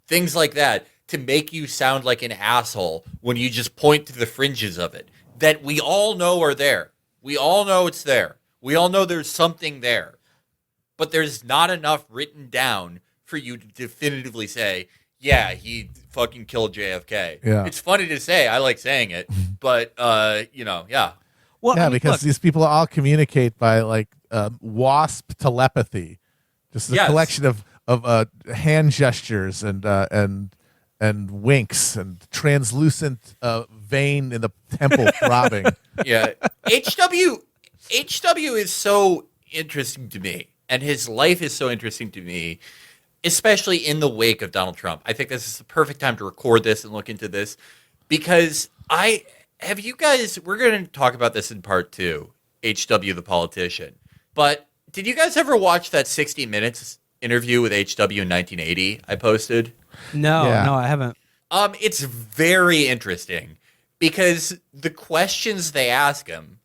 Things like that to make you sound like an asshole when you just point to the fringes of it. That we all know are there. We all know it's there. We all know there's something there. but there's not enough written down for you to definitively say, yeah, he fucking killed JFK. Yeah. It's funny to say. I like saying it, but yeah. Well, Yeah, I mean, because look, these people all communicate by like wasp telepathy, just a Yes. collection of hand gestures and winks and translucent vein in the temple throbbing. Yeah. HW is so interesting to me, and his life is so interesting to me, especially in the wake of Donald Trump. I think this is the perfect time to record this and look into this, because we're going to talk about this in part 2, HW the politician. But did you guys ever watch that 60 Minutes interview with HW in 1980 I posted? no, Yeah. I haven't. It's very interesting because the questions they ask him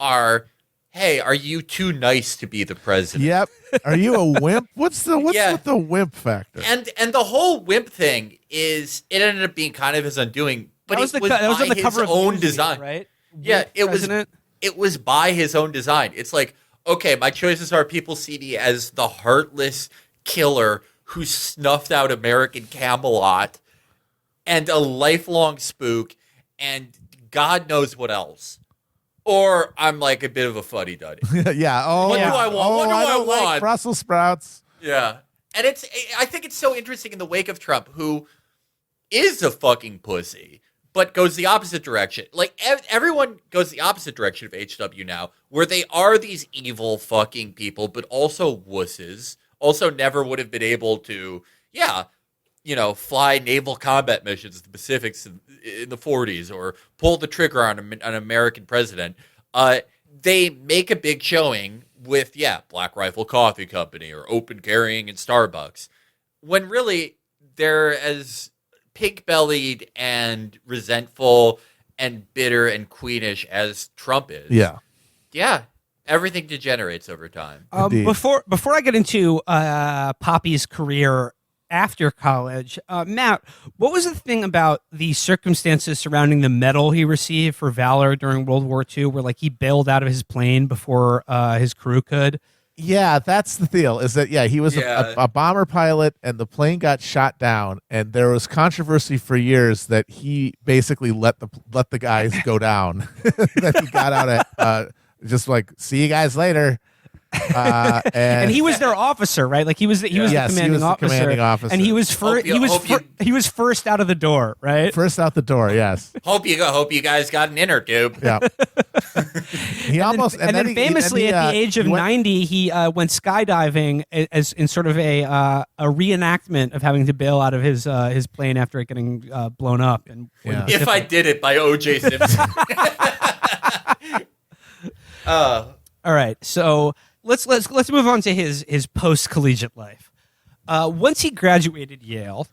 are, hey, are you too nice to be the president? Yep. Are you a wimp? What's Yeah. with the wimp factor? And the whole wimp thing it ended up being kind of his undoing, but That was, it was that was by on the his cover of own Newsweek, design. right? Yeah, With it President? was by his own design. It's like, okay, my choices are people see me as the heartless killer who snuffed out American Camelot and a lifelong spook and God knows what else. Or I'm like a bit of a fuddy-duddy. Yeah. Oh, What do yeah. I want? Oh, What do I don't like want? Brussels sprouts. Yeah. And I think it's so interesting in the wake of Trump, who is a fucking pussy, but goes the opposite direction. Like, everyone goes the opposite direction of HW now, where they are these evil fucking people, but also wusses, also never would have been able to, fly naval combat missions in the Pacifics in the 40s or pull the trigger on an American president. They make a big showing with, Black Rifle Coffee Company or open carrying in Starbucks, when really they're as pig-bellied and resentful and bitter and queenish as Trump is. Yeah. Yeah. Everything degenerates over time. Indeed. Before I get into Poppy's career after college, Matt, what was the thing about the circumstances surrounding the medal he received for valor during World War II, where like he bailed out of his plane before his crew could? Yeah, that's the deal. Is that he was a bomber pilot, and the plane got shot down, and there was controversy for years that he basically let the guys go down. That he got out at just like, see you guys later. And he was their officer, right? Like he was the commanding officer, and he was he was first out of the door, right? First out the door, yes. Hope you guys got an inner tube. Yeah. And then famously, at the age of 90, he went skydiving as in sort of a reenactment of having to bail out of his plane after it getting blown up. And If I Did It by O.J. Simpson. All right, so let's move on to his post collegiate life. Once he graduated Yale,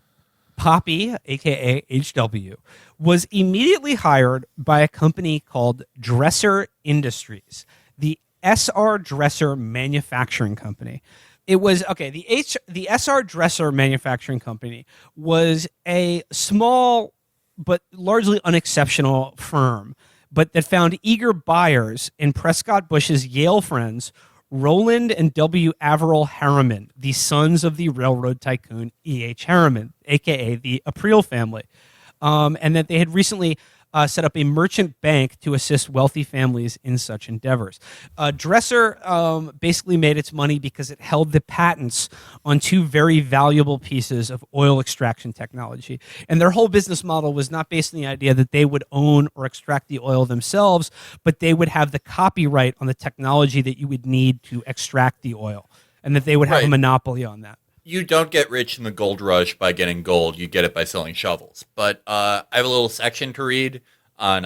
Poppy, aka HW, was immediately hired by a company called Dresser Industries, the SR Dresser Manufacturing Company. It was the SR Dresser Manufacturing Company was a small but largely unexceptional firm, but that found eager buyers in Prescott Bush's Yale friends, Roland and W. Averill Harriman, the sons of the railroad tycoon E.H. Harriman, a.k.a. the April family, and that they had recently set up a merchant bank to assist wealthy families in such endeavors. Dresser basically made its money because it held the patents on two very valuable pieces of oil extraction technology. And their whole business model was not based on the idea that they would own or extract the oil themselves, but they would have the copyright on the technology that you would need to extract the oil, and that they would have a monopoly on that. You don't get rich in the gold rush by getting gold. You get it by selling shovels. But I have a little section to read on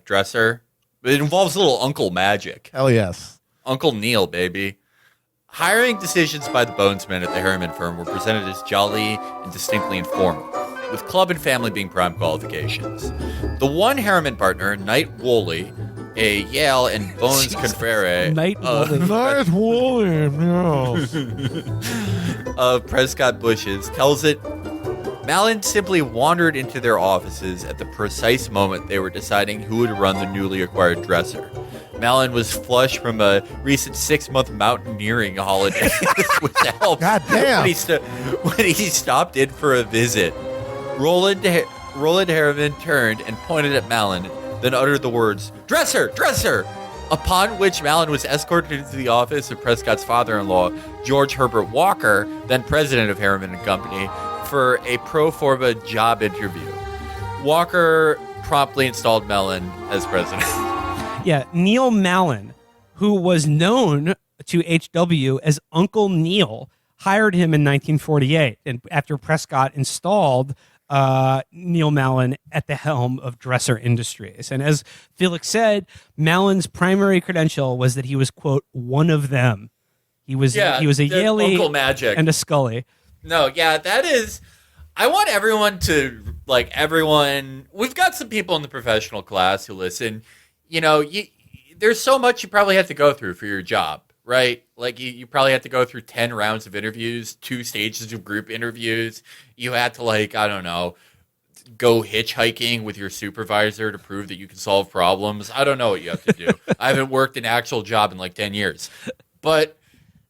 Dresser. It involves a little Uncle Magic. Hell yes. Uncle Neil, baby. Hiring decisions by the bonesmen at the Harriman firm were presented as jolly and distinctly informal, with club and family being prime qualifications. The one Harriman partner, Knight Woolley, a Yale and Bones confrere Knight Woolley. Nice Woolley, no. of Prescott Bush's, tells it, Mallon simply wandered into their offices at the precise moment they were deciding who would run the newly acquired Dresser. Malin was flush from a recent 6-month mountaineering holiday, which helped. God damn. When he stopped in for a visit, Roland Harriman turned and pointed at Malin, then uttered the words, "Dresser! Dresser!" Upon which Malin was escorted into the office of Prescott's father-in-law, George Herbert Walker, then president of Harriman and Company, for a pro forma job interview. Walker promptly installed Malin as president. Yeah, Neil Malin, who was known to H.W. as Uncle Neil, hired him in 1948, and after Prescott installed Neil Malin at the helm of Dresser Industries. And as Felix said, Malin's primary credential was that he was, quote, one of them. He was a Yale Uncle Magic and a Scully. No, yeah, that is. I want everyone to we've got some people in the professional class who listen. You know, there's so much you probably have to go through for your job, right? Like you probably have to go through 10 rounds of interviews, 2 stages of group interviews. You had to, like, I don't know, go hitchhiking with your supervisor to prove that you can solve problems. I don't know what you have to do. I haven't worked an actual job in like 10 years. But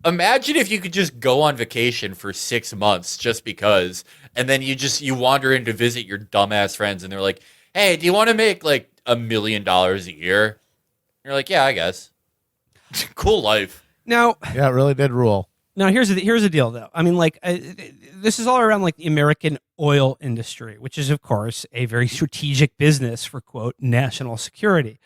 imagine if you could just go on vacation for 6 months just because, and then you wander in to visit your dumbass friends and they're like, "Hey, do you want to make like $1 million a year?" And you're like, "Yeah, I guess." Cool life. Now, Yeah, it really did rule. Now here's the deal, though. I mean, like this is all around like the American oil industry, which is of course a very strategic business for, quote, national security.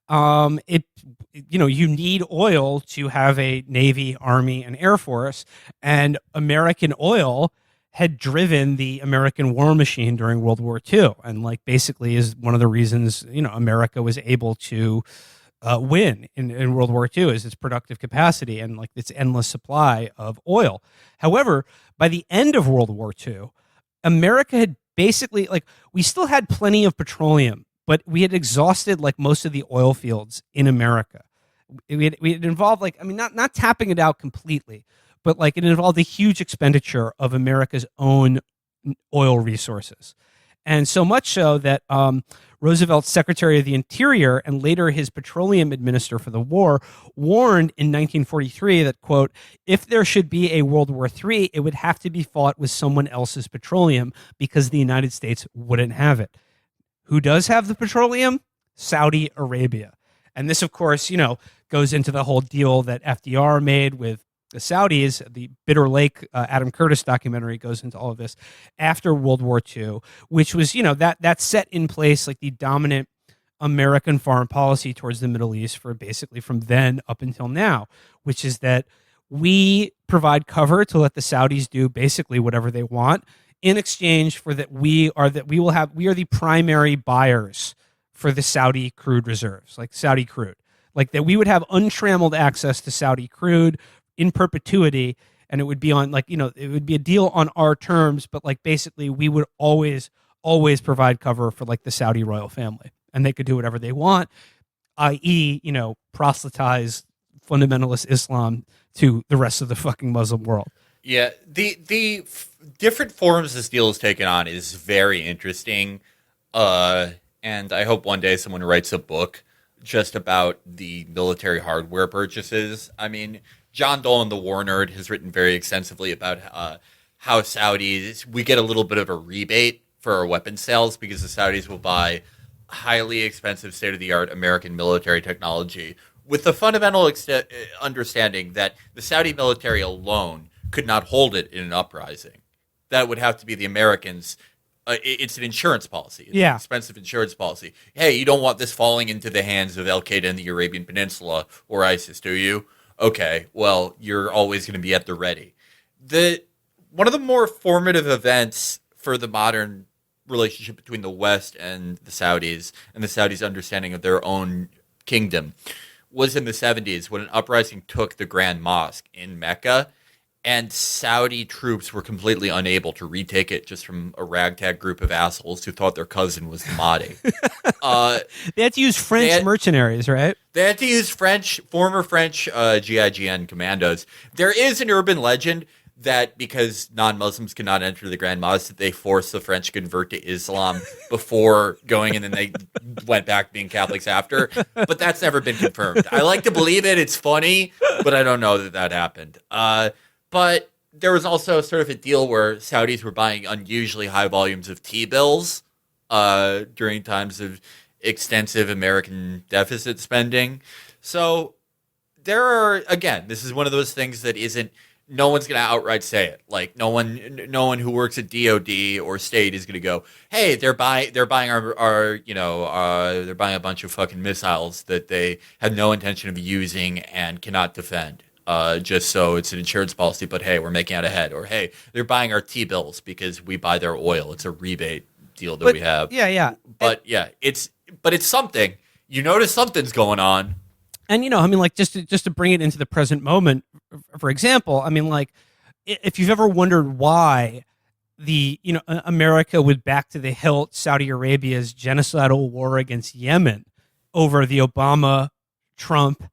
You need oil to have a Navy, Army, and Air Force, and American oil had driven the American war machine during World War II, and like basically is one of the reasons America was able to win in World War II is its productive capacity and like its endless supply of oil. However, by the end of World War II, America had basically, like, we still had plenty of petroleum, but we had exhausted like most of the oil fields in America. We had involved, like, I mean, not tapping it out completely, but like it involved a huge expenditure of America's own oil resources. And so much so that Roosevelt's Secretary of the Interior and later his petroleum administrator for the war warned in 1943 that, quote, if there should be a World War III, it would have to be fought with someone else's petroleum because the United States wouldn't have it. Who does have the petroleum? Saudi Arabia. And this, of course, goes into the whole deal that FDR made with the Saudis. The Bitter Lake Adam Curtis documentary goes into all of this after World War II, which was, that set in place like the dominant American foreign policy towards the Middle East for basically from then up until now, which is that we provide cover to let the Saudis do basically whatever they want in exchange for that we are the primary buyers for the Saudi crude reserves, like Saudi crude, like that we would have untrammeled access to Saudi crude in perpetuity, and it would be on it would be a deal on our terms, but like basically we would always provide cover for like the Saudi royal family, and they could do whatever they want, i.e., proselytize fundamentalist Islam to the rest of the fucking Muslim world. Yeah, the different forms this deal is taken on is very interesting, and I hope one day someone writes a book just about the military hardware purchases. I mean, John Dolan, the war nerd, has written very extensively about how Saudis, we get a little bit of a rebate for our weapon sales because the Saudis will buy highly expensive state-of-the-art American military technology with the fundamental understanding that the Saudi military alone could not hold it in an uprising. That would have to be the Americans. It's an insurance policy. It's an expensive insurance policy. Hey, you don't want this falling into the hands of Al-Qaeda in the Arabian Peninsula or ISIS, do you? Okay, well, you're always going to be at the ready. One of the more formative events for the modern relationship between the West and the Saudis' understanding of their own kingdom was in the 70s when an uprising took the Grand Mosque in Mecca, and Saudi troops were completely unable to retake it just from a ragtag group of assholes who thought their cousin was the Mahdi. They had to use French mercenaries, right? They had to use former French GIGN commandos. There is an urban legend that because non-Muslims cannot enter the Grand Mosque, that they forced the French to convert to Islam before going, and then they went back being Catholics after. But that's never been confirmed. I like to believe it. It's funny, but I don't know that happened. But there was also sort of a deal where Saudis were buying unusually high volumes of T-bills during times of extensive American deficit spending. So there are, again, this is one of those things that isn't, no one's going to outright say it. Like no one who works at DOD or state is going to go, hey, they're buying they're buying a bunch of fucking missiles that they have no intention of using and cannot defend. Just so it's an insurance policy, but hey, we're making out ahead. Or hey, they're buying our T-bills because we buy their oil. It's a rebate deal that we have. Yeah. But it's something. You notice something's going on. And I mean, like just to bring it into the present moment, for example, I mean, like if you've ever wondered why America would back to the hilt Saudi Arabia's genocidal war against Yemen over the Obama, Trump,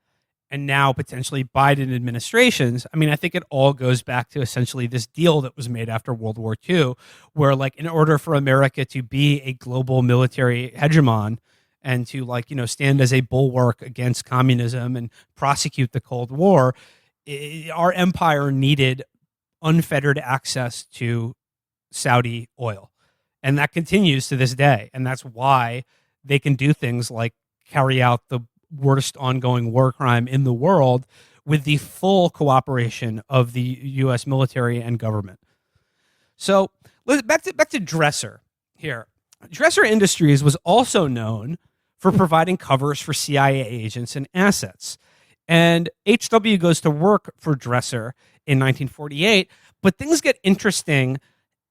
and now potentially Biden administrations, I mean, I think it all goes back to essentially this deal that was made after World War II, where like in order for America to be a global military hegemon and to stand as a bulwark against communism and prosecute the Cold War, our empire needed unfettered access to Saudi oil. And that continues to this day. And that's why they can do things like carry out the worst ongoing war crime in the world with the full cooperation of the U.S. military and government. So back to Dresser here. Dresser Industries was also known for providing covers for CIA agents and assets. And H.W. goes to work for Dresser in 1948, but things get interesting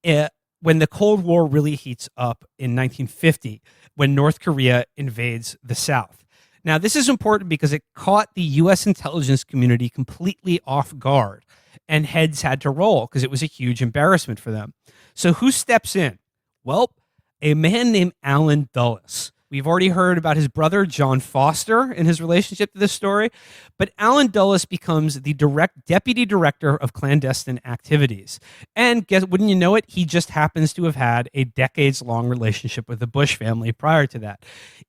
when the Cold War really heats up in 1950, when North Korea invades the South. Now, this is important because it caught the U.S. intelligence community completely off guard, and heads had to roll because it was a huge embarrassment for them. So who steps in? Well, a man named Allen Dulles. We've already heard about his brother, John Foster, and his relationship to this story, but Allen Dulles becomes the deputy director of clandestine activities. And wouldn't you know it, he just happens to have had a decades-long relationship with the Bush family prior to that.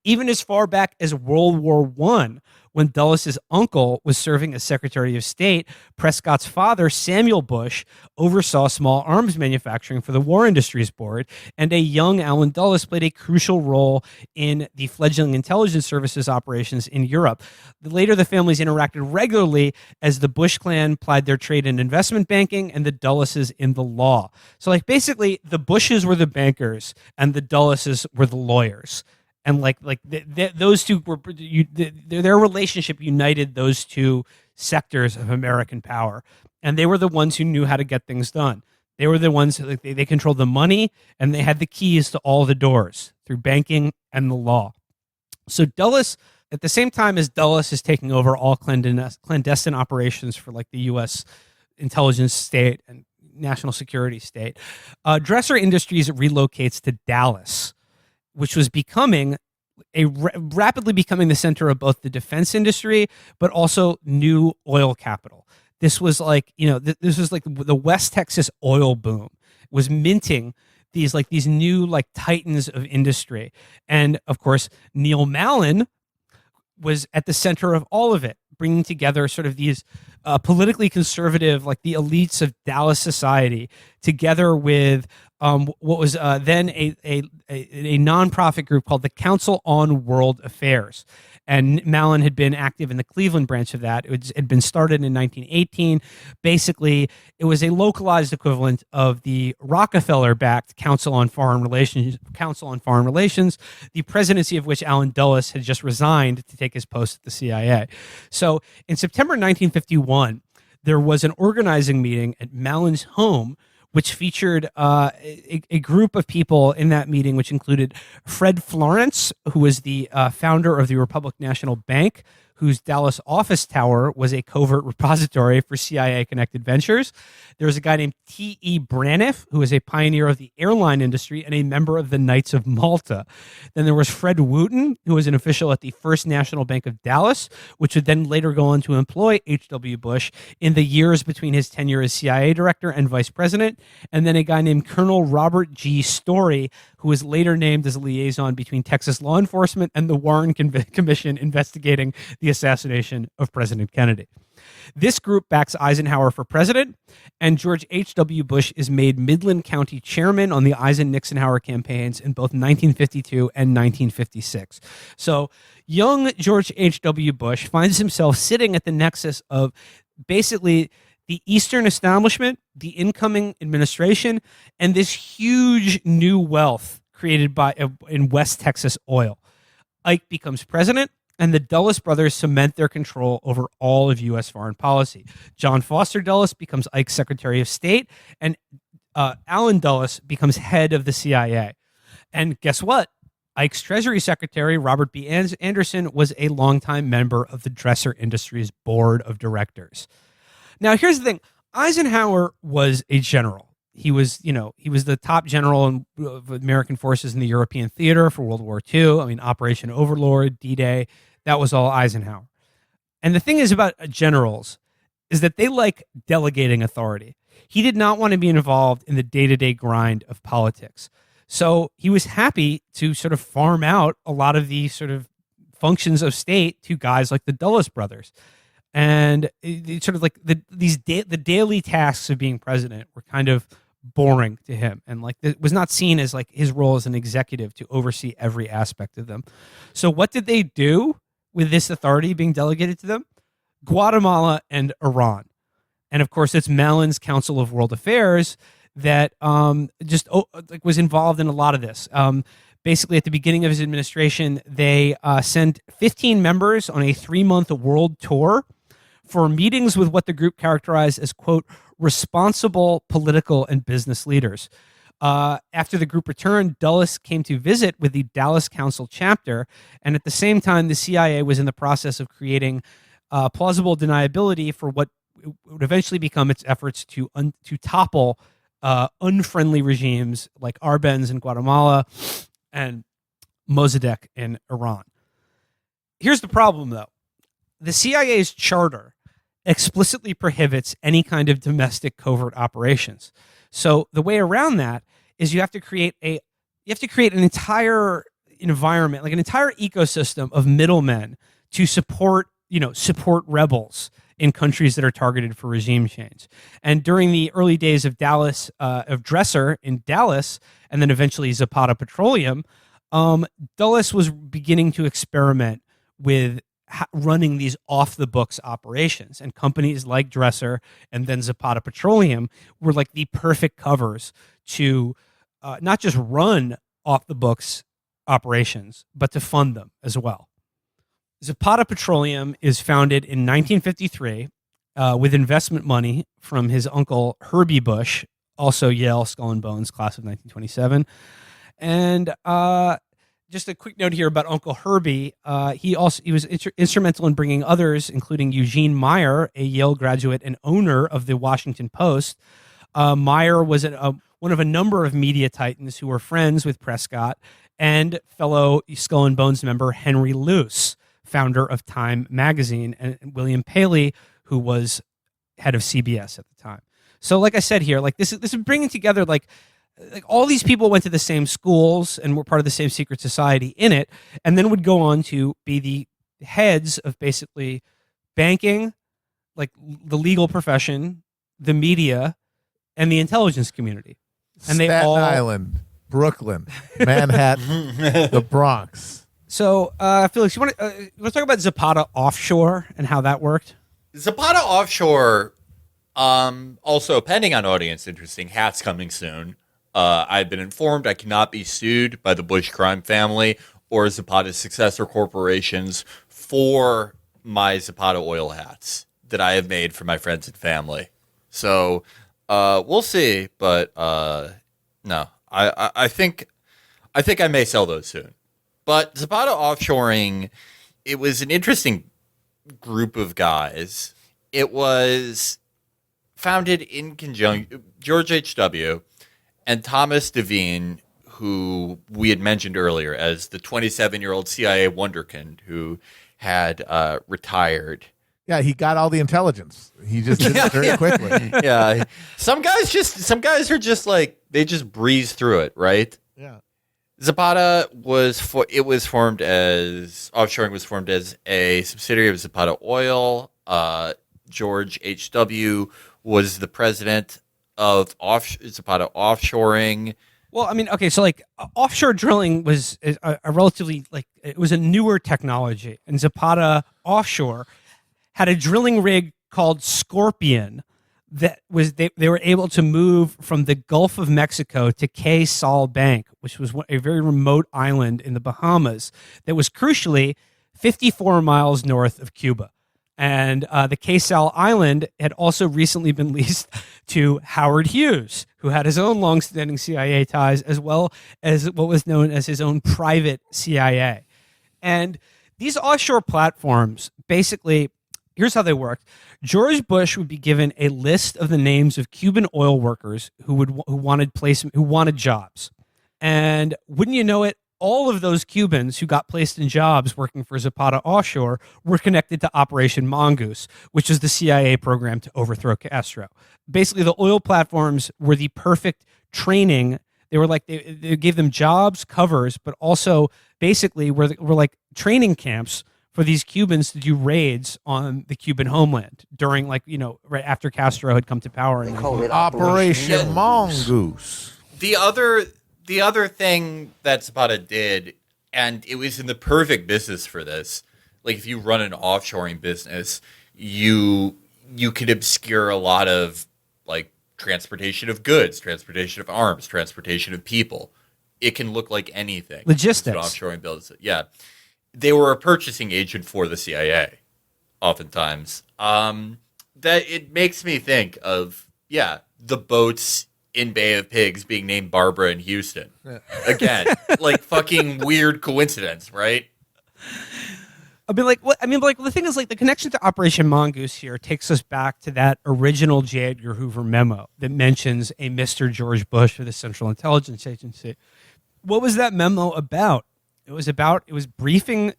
Even as far back as World War I, when Dulles' uncle was serving as Secretary of State, Prescott's father, Samuel Bush, oversaw small arms manufacturing for the War Industries Board, and a young Allen Dulles played a crucial role in the fledgling intelligence services operations in Europe. Later, the families interacted regularly as the Bush clan plied their trade in investment banking and the Dulleses in the law. So, basically, the Bushes were the bankers and the Dulleses were the lawyers. And those two were their relationship united those two sectors of American power, and they were the ones who knew how to get things done. They were the ones they controlled the money, and they had the keys to all the doors through banking and the law. So Dulles, at the same time as Dulles is taking over all clandestine operations for the U.S. intelligence state and national security state, Dresser Industries relocates to Dallas, which was rapidly becoming the center of both the defense industry, but also new oil capital. This was this was the West Texas oil boom. It was minting these new titans of industry. And of course, Neil Mallon was at the center of all of it, bringing together sort of these politically conservative, the elites of Dallas society, together with what was then a nonprofit group called the Council on World Affairs. And Mallon had been active in the Cleveland branch of that. It had been started in 1918. Basically, it was a localized equivalent of the Rockefeller-backed Council on Foreign Relations, the presidency of which Allen Dulles had just resigned to take his post at the CIA. So in September 1951, there was an organizing meeting at Mallon's home, which featured a group of people in that meeting, which included Fred Florence, who was the founder of the Republic National Bank, whose Dallas office tower was a covert repository for CIA-connected ventures. There was a guy named T.E. Braniff, who was a pioneer of the airline industry and a member of the Knights of Malta. Then there was Fred Wooten, who was an official at the First National Bank of Dallas, which would then later go on to employ H.W. Bush in the years between his tenure as CIA director and vice president. And then a guy named Colonel Robert G. Story, who was later named as a liaison between Texas law enforcement and the Warren Commission investigating the assassination of President Kennedy. This group backs Eisenhower for president, and George H.W. Bush is made Midland County chairman on the Eisen-Nixon-Howard campaigns in both 1952 and 1956. So young George H.W. Bush finds himself sitting at the nexus of basically the Eastern establishment, the incoming administration, and this huge new wealth created in West Texas oil. Ike becomes president, and the Dulles brothers cement their control over all of U.S. foreign policy. John Foster Dulles becomes Ike's Secretary of State, and Allen Dulles becomes head of the CIA. And guess what? Ike's Treasury Secretary, Robert B. Anderson, was a longtime member of the Dresser Industries Board of Directors. Now, here's the thing. Eisenhower was a general. He was the top general of American forces in the European theater for World War II. I mean, Operation Overlord, D-Day, that was all Eisenhower. And the thing is about generals is that they like delegating authority. He did not want to be involved in the day-to-day grind of politics. So he was happy to sort of farm out a lot of the sort of functions of state to guys like the Dulles brothers. And it's sort of like the daily tasks of being president were kind of boring to him, and like it was not seen as like his role as an executive to oversee every aspect of them. So what did they do with this authority being delegated to them? Guatemala and Iran. And of course, it's Mellon's Council of World Affairs that was involved in a lot of this. Basically, at the beginning of his administration, they sent 15 members on a 3-month world tour for meetings with what the group characterized as, quote, responsible political and business leaders. After the group returned, Dulles came to visit with the Dallas Council chapter, and at the same time, the CIA was in the process of creating plausible deniability for what would eventually become its efforts to topple unfriendly regimes like Arbenz in Guatemala and Mossadegh in Iran. Here's the problem, though. The CIA's charter explicitly prohibits any kind of domestic covert operations. So the way around that is you have to create an entire environment, like an entire ecosystem of middlemen to support rebels in countries that are targeted for regime change. And during the early days of Dresser in Dallas, and then eventually Zapata Petroleum, Dulles was beginning to experiment with running these off-the-books operations. And companies like Dresser and then Zapata Petroleum were like the perfect covers to not just run off-the-books operations, but to fund them as well. Zapata Petroleum is founded in 1953 with investment money from his uncle Herbie Bush, also Yale Skull and Bones, class of 1927. And just a quick note here about Uncle Herbie. He was instrumental in bringing others, including Eugene Meyer, a Yale graduate and owner of the Washington Post. Meyer was one of a number of media titans who were friends with Prescott and fellow Skull and Bones member Henry Luce, founder of Time magazine, and William Paley, who was head of CBS at the time. So, like I said here, like this is bringing together like all these people went to the same schools and were part of the same secret society in it, and then would go on to be the heads of basically banking, like the legal profession, the media, and the intelligence community. And Staten Island, Brooklyn, Manhattan, the Bronx. So, Felix, you want to talk about Zapata Offshore and how that worked? Zapata Offshore, also pending on audience interesting, hats coming soon. I've been informed I cannot be sued by the Bush crime family or Zapata's successor corporations for my Zapata oil hats that I have made for my friends and family. So we'll see, but no, I think I may sell those soon. But Zapata offshoring, it was an interesting group of guys. It was founded in conjunction, George H.W. and Thomas Devine, who we had mentioned earlier as the 27-year-old CIA wunderkind who had retired. Yeah, he got all the intelligence. He just did it very quickly. Yeah, some guys are just like, they just breeze through it, right? Yeah. Zapata offshoring was formed as a subsidiary of Zapata Oil. George H.W. was the president of Zapata Offshoring. Well, I mean, okay, so like offshore drilling was a relatively it was a newer technology, and Zapata Offshore had a drilling rig called Scorpion that was they were able to move from the Gulf of Mexico to Cay Sal Bank, which was a very remote island in the Bahamas that was crucially 54 miles north of Cuba. And the Cay Sal Island had also recently been leased to Howard Hughes, who had his own longstanding CIA ties, as well as what was known as his own private CIA. And these offshore platforms, basically, here's how they worked. George Bush would be given a list of the names of Cuban oil workers who wanted jobs. And wouldn't you know it, all of those Cubans who got placed in jobs working for Zapata Offshore were connected to Operation Mongoose, which is the CIA program to overthrow Castro. Basically, the oil platforms were the perfect training. They were like, they gave them jobs, covers, but also basically were like training camps for these Cubans to do raids on the Cuban homeland during, right after Castro had come to power. They called it Operation Mongoose. The other thing that Zapata did, and it was in the perfect business for this, like if you run an offshoring business, you could obscure a lot of like transportation of goods, transportation of arms, transportation of people. It can look like anything. Logistics. Offshoring business. Yeah. They were a purchasing agent for the CIA, oftentimes. That it makes me think of, the boats in Bay of Pigs being named Barbara in Houston. Yeah. Again, like fucking weird coincidence, right? The thing is, like, the connection to Operation Mongoose here takes us back to that original J. Edgar Hoover memo that mentions a Mr. George Bush for the Central Intelligence Agency. What was that memo about? It was briefing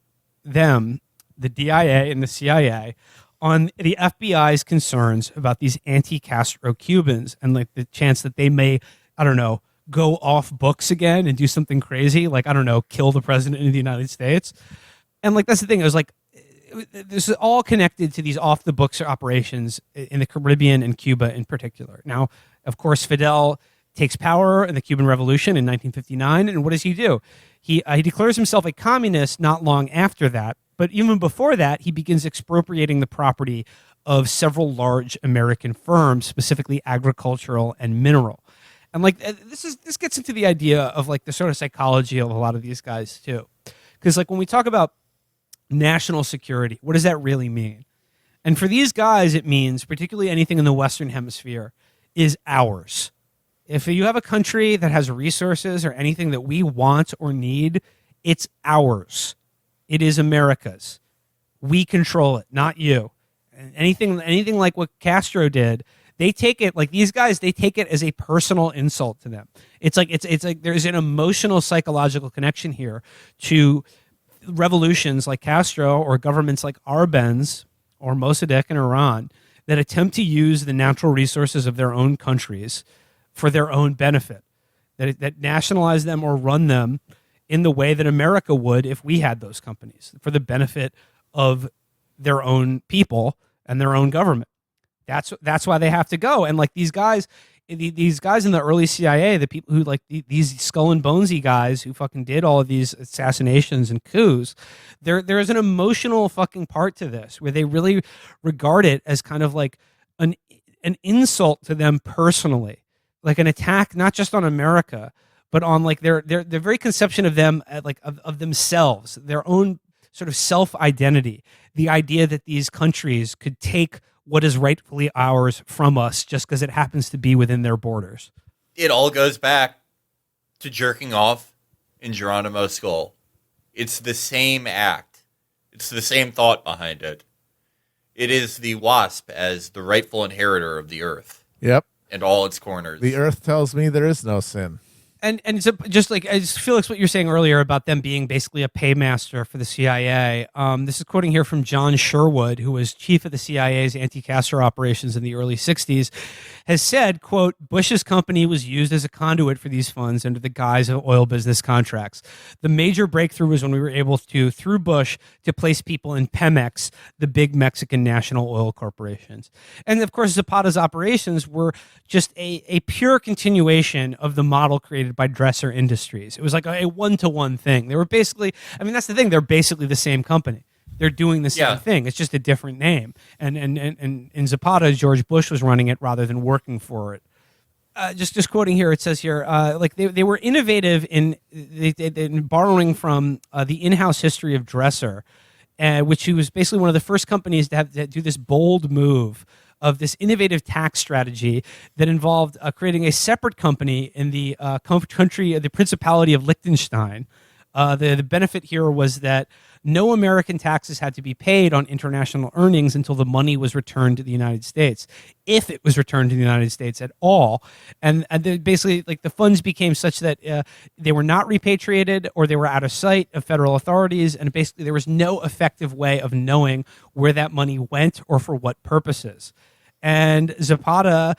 them, the DIA and the CIA, on the FBI's concerns about these anti-Castro Cubans and like the chance that they may, I don't know, go off books again and do something crazy, like, I don't know, kill the president of the United States. And like, that's the thing. It was like, this is all connected to these off the books operations in the Caribbean and Cuba in particular. Now, of course, Fidel takes power in the Cuban Revolution in 1959. And what does he do? He declares himself a communist not long after that. But even before that, he begins expropriating the property of several large American firms, specifically agricultural and mineral. And like, this gets into the idea of like the sort of psychology of a lot of these guys too. Because like when we talk about national security, what does that really mean? And for these guys, it means particularly anything in the Western Hemisphere is ours. If you have a country that has resources or anything that we want or need, it's ours. It is America's. We control it, not you. And anything like what Castro did, they take it like these guys. They take it as a personal insult to them. It's like there's an emotional, psychological connection here to revolutions like Castro or governments like Arbenz or Mossadegh in Iran that attempt to use the natural resources of their own countries for their own benefit, that nationalize them or run them in the way that America would if we had those companies for the benefit of their own people and their own government. That's why they have to go. And like these guys in the early CIA, the people who like these skull and bonesy guys who fucking did all of these assassinations and coups, there is an emotional fucking part to this where they really regard it as kind of like an insult to them personally, like an attack not just on America, but on like their very conception of them, like of themselves, their own sort of self-identity, the idea that these countries could take what is rightfully ours from us just because it happens to be within their borders. It all goes back to jerking off in Geronimo's skull. It's the same act. It's the same thought behind it. It is the wasp as the rightful inheritor of the earth Yep. and all its corners. The earth tells me there is no sin. And it's just like Felix, what you're saying earlier about them being basically a paymaster for the CIA. This is quoting here from John Sherwood, who was chief of the CIA's anti-Castro operations in the early 60s, has said, quote, Bush's company was used as a conduit for these funds under the guise of oil business contracts. The major breakthrough was when we were able to, through Bush, to place people in Pemex, the big Mexican national oil corporations. And of course, Zapata's operations were just a pure continuation of the model created by Dresser Industries. It was like a one-to-one thing. They were basically, I mean, that's the thing, they're basically the same company. They're doing the same thing. It's just a different name. And in Zapata, George Bush was running it rather than working for it. Just quoting here, it says here, like they were innovative in borrowing from the in-house history of Dresser, which he was basically one of the first companies to do this bold move of this innovative tax strategy that involved creating a separate company in the country, the Principality of Liechtenstein. The benefit here was that no American taxes had to be paid on international earnings until the money was returned to the United States, if it was returned to the United States at all. And basically, like the funds became such that they were not repatriated or they were out of sight of federal authorities, and basically there was no effective way of knowing where that money went or for what purposes. And Zapata,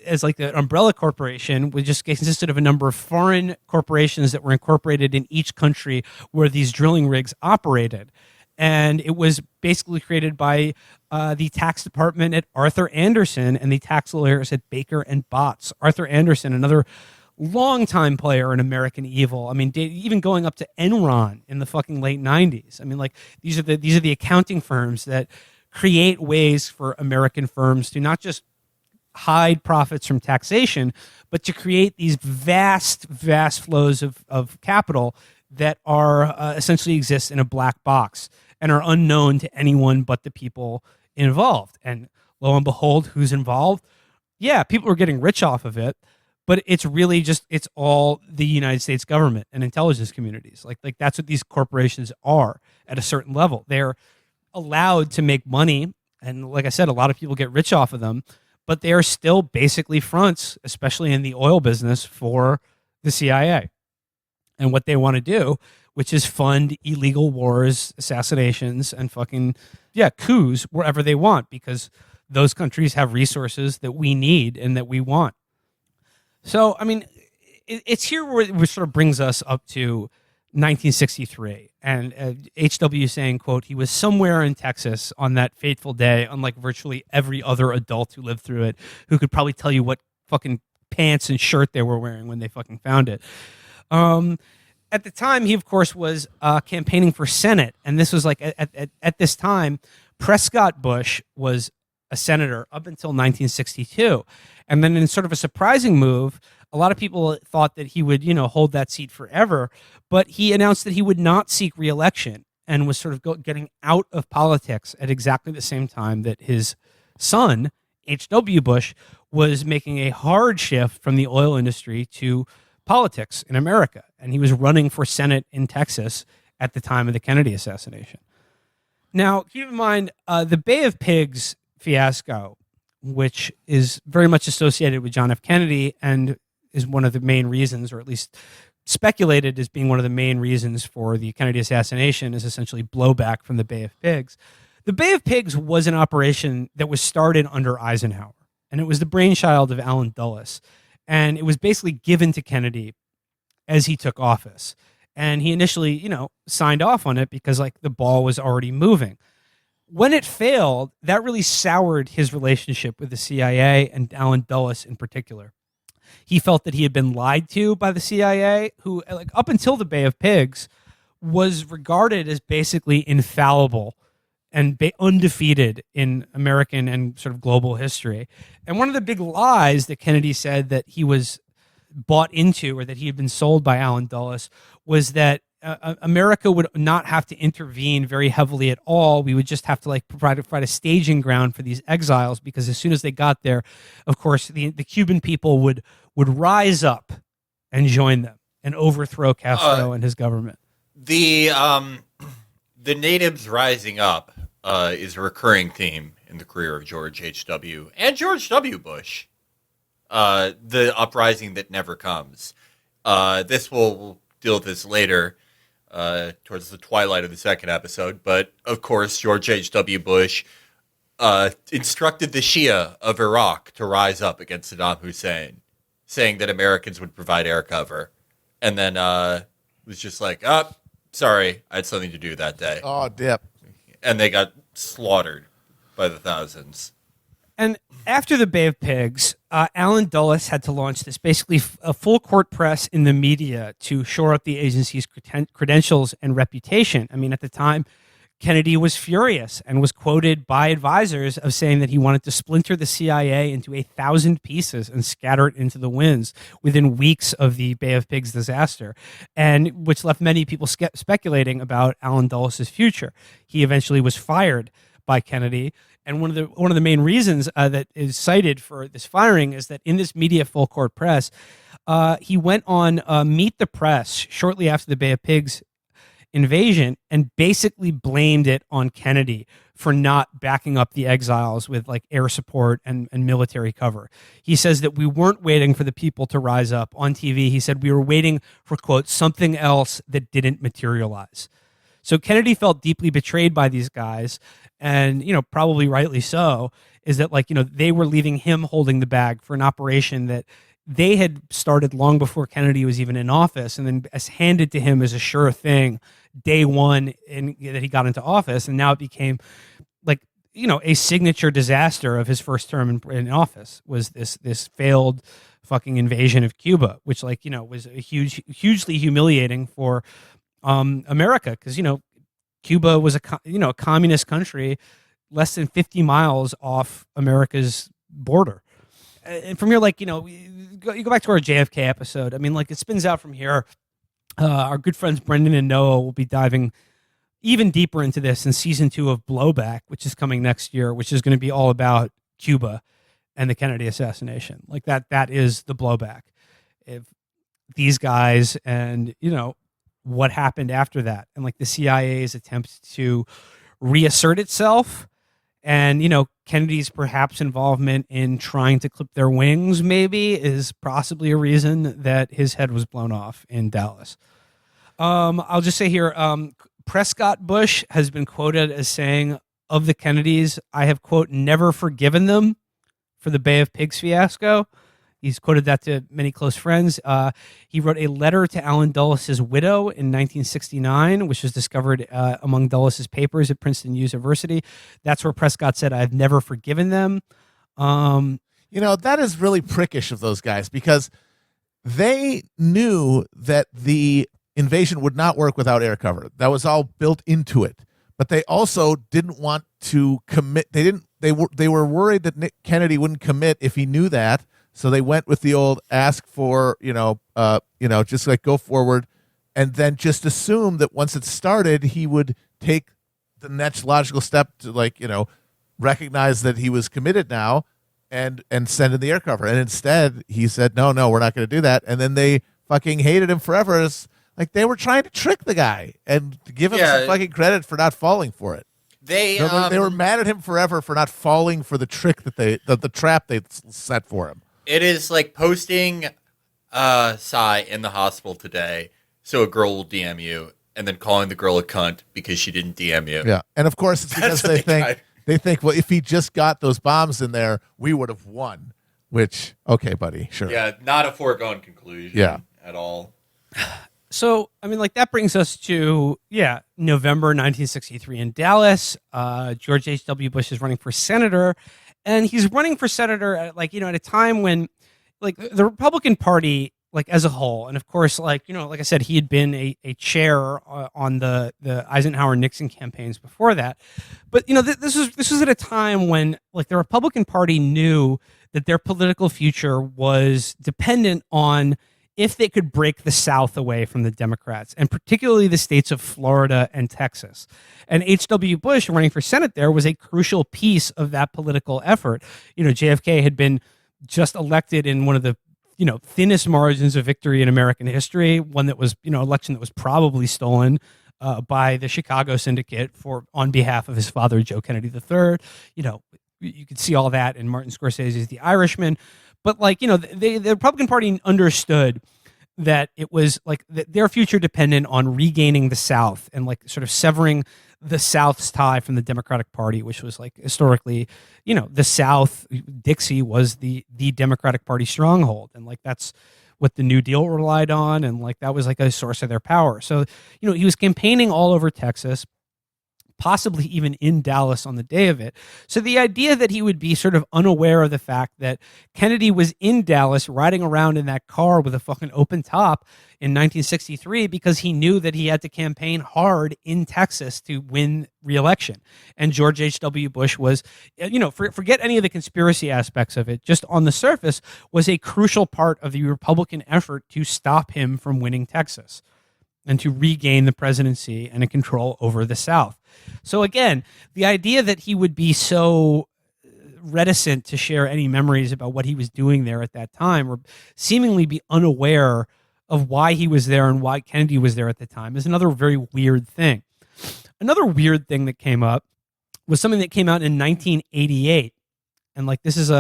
as like the umbrella corporation, which just consisted of a number of foreign corporations that were incorporated in each country where these drilling rigs operated. And it was basically created by the tax department at Arthur Andersen and the tax lawyers at Baker and Botts. Arthur Andersen, another longtime player in American evil. I mean, even going up to Enron in the fucking late 90s. I mean, like these are the accounting firms that create ways for American firms to not just hide profits from taxation, but to create these vast flows of capital that are essentially exist in a black box and are unknown to anyone but the people involved. And lo and behold, who's involved? Yeah, people are getting rich off of it, but it's really just, it's all the United States government and intelligence communities. Like that's what these corporations are at a certain level. They're allowed to make money, and like I said, a lot of people get rich off of them, but they are still basically fronts, especially in the oil business, for the CIA and what they want to do, which is fund illegal wars, assassinations, and fucking coups wherever they want, because those countries have resources that we need and that we want. So, I mean, it's here where it sort of brings us up to 1963, and H.W. saying, quote, he was somewhere in Texas on that fateful day, unlike virtually every other adult who lived through it, who could probably tell you what fucking pants and shirt they were wearing when they fucking found it. At the time, he, of course, was campaigning for Senate, and this was like, at this time, Prescott Bush was a senator up until 1962. And then in sort of a surprising move, a lot of people thought that he would, hold that seat forever, but he announced that he would not seek re-election and was sort of getting out of politics at exactly the same time that his son, H.W. Bush, was making a hard shift from the oil industry to politics in America. And he was running for Senate in Texas at the time of the Kennedy assassination. Now, keep in mind, the Bay of Pigs fiasco, which is very much associated with John F. Kennedy and is one of the main reasons, or at least speculated as being one of the main reasons for the Kennedy assassination, is essentially blowback from the Bay of Pigs. The Bay of Pigs was an operation that was started under Eisenhower, and it was the brainchild of Allen Dulles. And it was basically given to Kennedy as he took office. And he initially, signed off on it because like the ball was already moving. When it failed, that really soured his relationship with the CIA and Allen Dulles in particular. He felt that he had been lied to by the CIA, who, like, up until the Bay of Pigs, was regarded as basically infallible and undefeated in American and sort of global history. And one of the big lies that Kennedy said that he was bought into, or that he had been sold by Allen Dulles, was that America would not have to intervene very heavily at all. We would just have to provide a staging ground for these exiles, because as soon as they got there, of course, the Cuban people would rise up and join them and overthrow Castro and his government. The natives rising up is a recurring theme in the career of George H.W. and George W. Bush. The uprising that never comes. We'll deal with this later, towards the twilight of the second episode. But of course, George H.W. Bush instructed the Shia of Iraq to rise up against Saddam Hussein, saying that Americans would provide air cover, and then was just like, "Oh, sorry, I had something to do that day," Oh, dip. and they got slaughtered by the thousands. And after the Bay of Pigs, Alan Dulles had to launch this basically a full court press in the media to shore up the agency's credentials and reputation. I mean, at the time, Kennedy was furious and was quoted by advisors of saying that he wanted to splinter the CIA into 1,000 pieces and scatter it into the winds within weeks of the Bay of Pigs disaster, and which left many people speculating about Alan Dulles' future. He eventually was fired by Kennedy. And one of the main reasons that is cited for this firing is that in this media full court press, he went on Meet the Press shortly after the Bay of Pigs invasion and basically blamed it on Kennedy for not backing up the exiles with like air support and military cover. He says that we weren't waiting for the people to rise up on TV. He said we were waiting for, quote, something else that didn't materialize. So Kennedy felt deeply betrayed by these guys, and, you know, probably rightly so, is that, like, you know, they were leaving him holding the bag for an operation that they had started long before Kennedy was even in office, and then handed to him as a sure thing day one that he got into office. And now it became, like, you know, a signature disaster of his first term in office was this failed fucking invasion of Cuba, which, like, you know, was a hugely humiliating for America, because, you know, Cuba was a communist country less than 50 miles off America's border. And from here, like, you know, you go back to our JFK episode. I mean, like, it spins out from here. Our good friends Brendan and Noah will be diving even deeper into this in season 2 of Blowback, which is coming next year, which is going to be all about Cuba and the Kennedy assassination. Like, that is the blowback. If these guys and, you know, what happened after that, and like the CIA's attempt to reassert itself, and, you know, Kennedy's perhaps involvement in trying to clip their wings maybe is possibly a reason that his head was blown off in Dallas. I'll just say here, Prescott Bush has been quoted as saying of the Kennedys, I have, quote, never forgiven them for the Bay of Pigs fiasco. He's quoted that to many close friends. He wrote a letter to Alan Dulles' widow in 1969, which was discovered among Dulles' papers at Princeton University. That's where Prescott said, I've never forgiven them. You know, that is really prickish of those guys, because they knew that the invasion would not work without air cover. That was all built into it. But they also didn't want to commit. They were worried that Nick Kennedy wouldn't commit if he knew that. So they went with the old ask for, just like go forward, and then just assume that once it started, he would take the next logical step to, like, you know, recognize that he was committed now and send in the air cover. And instead he said, no, we're not going to do that. And then they fucking hated him forever. It's like they were trying to trick the guy and give him some fucking credit for not falling for it. They were mad at him forever for not falling for the trick that the trap they set for him. It is like posting Psy in the hospital today so a girl will DM you, and then calling the girl a cunt because she didn't DM you. Yeah, and of course it's because they think, well, if he just got those bombs in there, we would have won. Which, okay, buddy, sure. Yeah, not a foregone conclusion at all. So, I mean, like, that brings us to, November 1963 in Dallas. George H.W. Bush is running for senator. And he's running for senator at, like, you know, at a time when, like, the Republican Party, like, as a whole, and of course, like, you know, like I said, he had been a chair on the Eisenhower-Nixon campaigns before that. But, you know, this was at a time when, like, the Republican Party knew that their political future was dependent on if they could break the South away from the Democrats, and particularly the states of Florida and Texas. And H.W. Bush running for Senate there was a crucial piece of that political effort. You know, JFK had been just elected in one of the, you know, thinnest margins of victory in American history, one that was, you know, election that was probably stolen. by the Chicago syndicate on behalf of his father, Joe Kennedy III. You could see all that in Martin Scorsese's The Irishman. But the Republican Party understood that it was like their future depended on regaining the South and sort of severing the South's tie from the Democratic Party, which was historically, the South, Dixie was the Democratic Party stronghold. And that's what the New Deal relied on. And that was a source of their power. So, he was campaigning all over Texas, possibly even in Dallas on the day of it. So the idea that he would be sort of unaware of the fact that Kennedy was in Dallas riding around in that car with a fucking open top in 1963 because he knew that he had to campaign hard in Texas to win re-election. And George H.W. Bush was, forget any of the conspiracy aspects of it, just on the surface was a crucial part of the Republican effort to stop him from winning Texas and to regain the presidency and a control over the South. So again, the idea that he would be so reticent to share any memories about what he was doing there at that time, or seemingly be unaware of why he was there and why Kennedy was there at the time, is another very weird thing. Another weird thing that came up was something that came out in 1988. And this is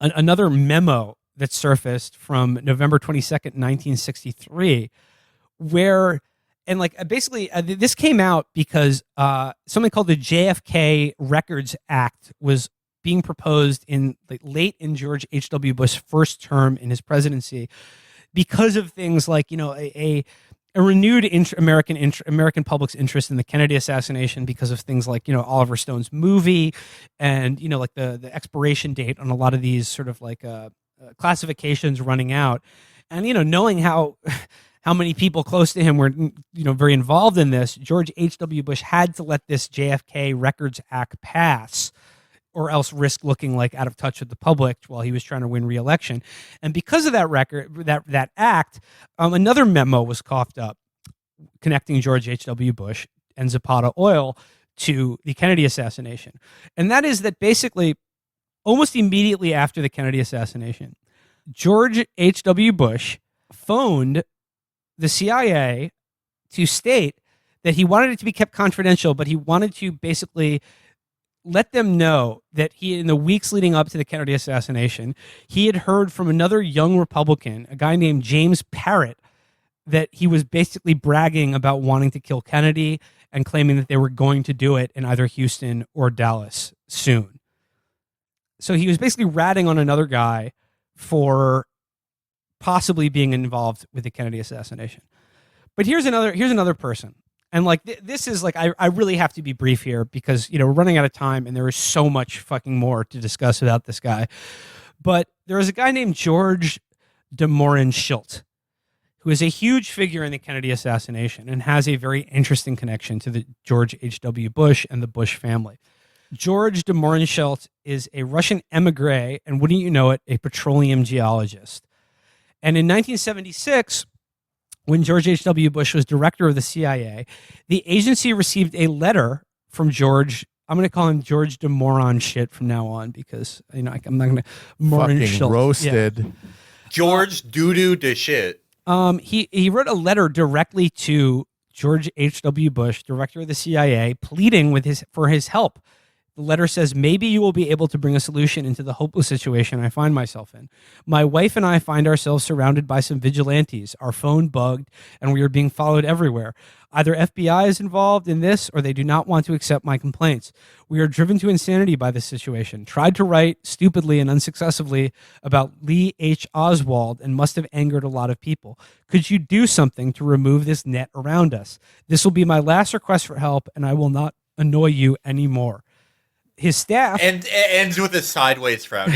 another memo that surfaced from November 22nd, 1963, where basically this came out because something called the JFK Records Act was being proposed in late in George H.W. Bush's first term in his presidency, because of things like a renewed American public's interest in the Kennedy assassination, because of things like Oliver Stone's movie, and the expiration date on a lot of these sort of classifications running out, and knowing how many people close to him were very involved in this, George H.W. Bush had to let this JFK Records Act pass, or else risk looking out of touch with the public while he was trying to win re-election. And because of that act, another memo was coughed up connecting George H.W. Bush and Zapata Oil to the Kennedy assassination. And that is that basically, almost immediately after the Kennedy assassination, George H.W. Bush phoned the CIA to state that he wanted it to be kept confidential, but he wanted to basically let them know that in the weeks leading up to the Kennedy assassination, he had heard from another young Republican, a guy named James Parrott, that he was basically bragging about wanting to kill Kennedy and claiming that they were going to do it in either Houston or Dallas soon. So he was basically ratting on another guy for possibly being involved with the Kennedy assassination. But here's another person. And this is I really have to be brief here because, we're running out of time and there is so much fucking more to discuss about this guy. But there is a guy named George de Mohrenschildt, who is a huge figure in the Kennedy assassination and has a very interesting connection to the George H.W. Bush and the Bush family. George de Mohrenschildt is a Russian emigre and, wouldn't you know it, a petroleum geologist. And in 1976, when George H.W. Bush was director of the CIA, the agency received a letter from George. I'm going to call him George de Moron shit from now on because I'm not going to fucking roasted. Yeah. George doo-doo de shit. He wrote a letter directly to George H.W. Bush, director of the CIA, pleading for his help. The letter says, maybe you will be able to bring a solution into the hopeless situation I find myself in. My wife and I find ourselves surrounded by some vigilantes, our phone bugged, and we are being followed everywhere. Either FBI is involved in this or they do not want to accept my complaints. We are driven to insanity by this situation. Tried to write stupidly and unsuccessfully about Lee H. Oswald and must have angered a lot of people. Could you do something to remove this net around us? This will be my last request for help and I will not annoy you anymore. His staff and ends with a sideways frown.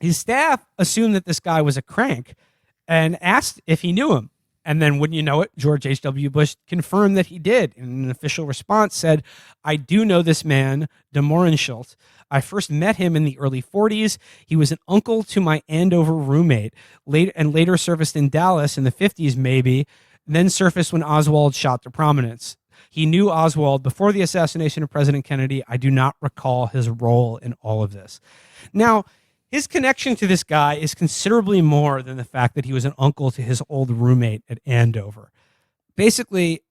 His staff assumed that this guy was a crank and asked if he knew him. And then, wouldn't you know it, George H.W. Bush confirmed that he did. In an official response said, I do know this man, de Mohrenschildt. I first met him in the early 40s. He was an uncle to my Andover roommate, later surfaced in Dallas in the 50s maybe, and then surfaced when Oswald shot to prominence. He knew Oswald before the assassination of President Kennedy. I do not recall his role in all of this. Now, his connection to this guy is considerably more than the fact that he was an uncle to his old roommate at Andover. basically,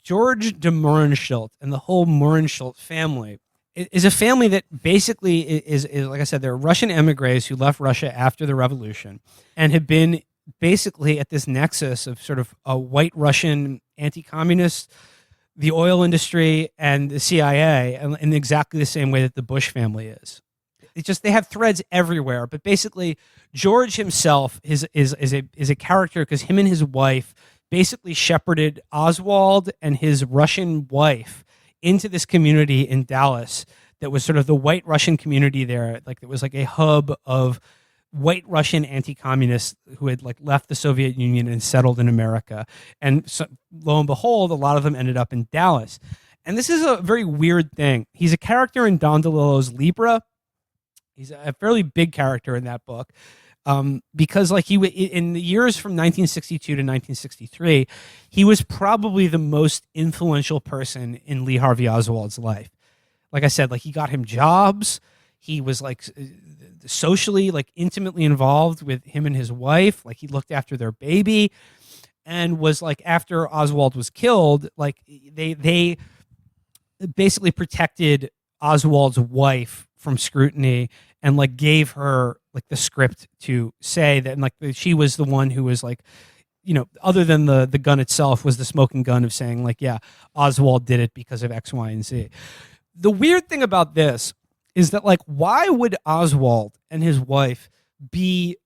George de Mohrenschildt and the whole Mohrenschildt family is a family that basically is like I said, they're Russian emigres who left Russia after the revolution and have been basically at this nexus of sort of a white Russian anti-communist, the oil industry, and the CIA, and in exactly the same way that the Bush family is. It's just they have threads everywhere. But basically, George himself is a character because him and his wife basically shepherded Oswald and his Russian wife into this community in Dallas that was sort of the white Russian community there. Like it was like a hub of white Russian anti-communists who had like left the Soviet Union and settled in America. And so, lo and behold, a lot of them ended up in Dallas. And this is a very weird thing. He's a character in Don DeLillo's Libra. He's a fairly big character in that book. Because like in the years from 1962 to 1963, he was probably the most influential person in Lee Harvey Oswald's life. Like I said, like he got him jobs. He was like socially, like intimately involved with him and his wife. Like he looked after their baby, and was like after Oswald was killed, like they basically protected Oswald's wife from scrutiny and like gave her like the script to say that, and like she was the one who was like, you know, other than the gun itself, was the smoking gun of saying like, yeah, Oswald did it because of X, Y, and Z. The weird thing about this is that like, why would Oswald and his wife be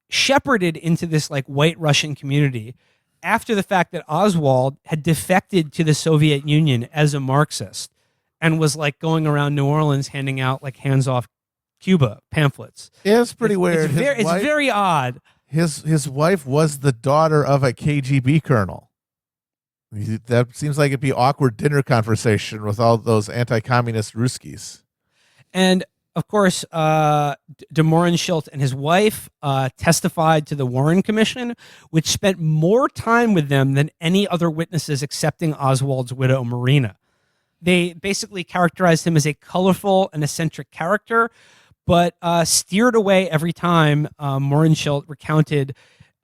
shepherded into this like white Russian community after the fact that Oswald had defected to the Soviet Union as a Marxist and was like going around New Orleans handing out like hands off Cuba pamphlets? It's pretty weird. It's very odd. His wife was the daughter of a KGB colonel. That seems like it'd be awkward dinner conversation with all those anti-communist Ruskies. And of course, de Mohrenschildt and his wife testified to the Warren Commission, which spent more time with them than any other witnesses excepting Oswald's widow, Marina. They basically characterized him as a colorful and eccentric character, but steered away every time Mohrenschildt recounted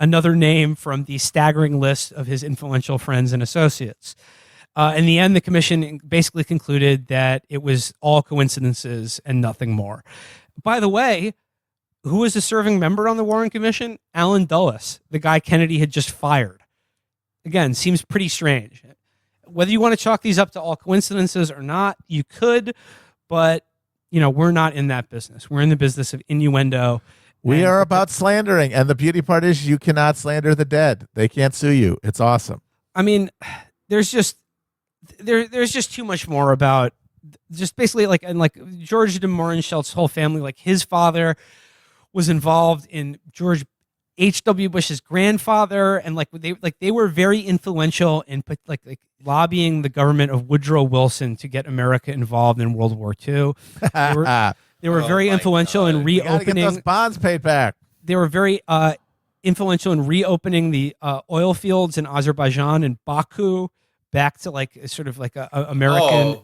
another name from the staggering list of his influential friends and associates. In the end, the commission basically concluded that it was all coincidences and nothing more. By the way, who was a serving member on the Warren Commission? Allen Dulles, the guy Kennedy had just fired. Again, seems pretty strange. Whether you want to chalk these up to all coincidences or not, you could, but you know, we're not in that business. We're in the business of innuendo. We are about slandering, and the beauty part is you cannot slander the dead. They can't sue you. It's awesome. I mean, there's just too much more about just basically like, and like George de Mohrenschildt's whole family. Like his father was involved in George H.W. Bush's grandfather, and like they were very influential in like lobbying the government of Woodrow Wilson to get America involved in World War II. They were very influential in reopening. Get those bonds paid back. They were very influential in reopening the oil fields in Azerbaijan and Baku back to like sort of like a American.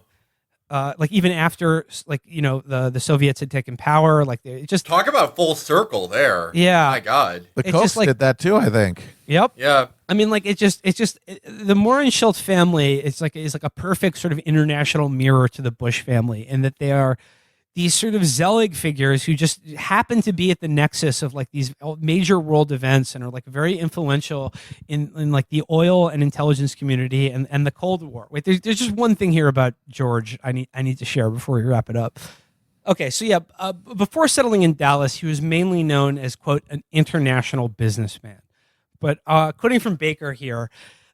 Like even after like, you know, the Soviets had taken power, like they just talk about full circle there. Yeah, my God, the Kochs like, did that too, I think. Yep. Yeah. I mean, like the Mohrenschildt family is like a perfect sort of international mirror to the Bush family, in that they are these sort of Zelig figures who just happen to be at the nexus of like these major world events and are like very influential in like the oil and intelligence community and the Cold War. Wait, there's just one thing here about George I need to share before we wrap it up. Okay, so yeah, before settling in Dallas, he was mainly known as, quote, an international businessman. But quoting from Baker here,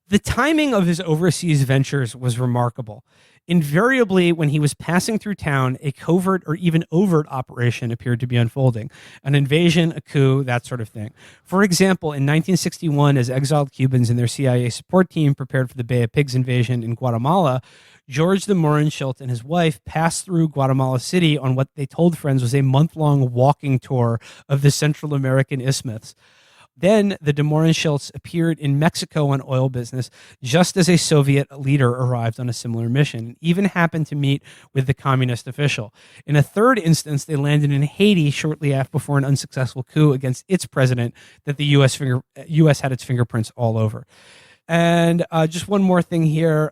the timing of his overseas ventures was remarkable. Invariably, when he was passing through town, a covert or even overt operation appeared to be unfolding. An invasion, a coup, that sort of thing. For example, in 1961, as exiled Cubans and their CIA support team prepared for the Bay of Pigs invasion in Guatemala, George de Mohrenschildt and his wife passed through Guatemala City on what they told friends was a month-long walking tour of the Central American isthmus. Then the de Mohrenschildts appeared in Mexico on oil business, just as a Soviet leader arrived on a similar mission, and even happened to meet with the communist official. In a third instance, they landed in Haiti shortly after before an unsuccessful coup against its president that the U.S. had its fingerprints all over. And just one more thing here.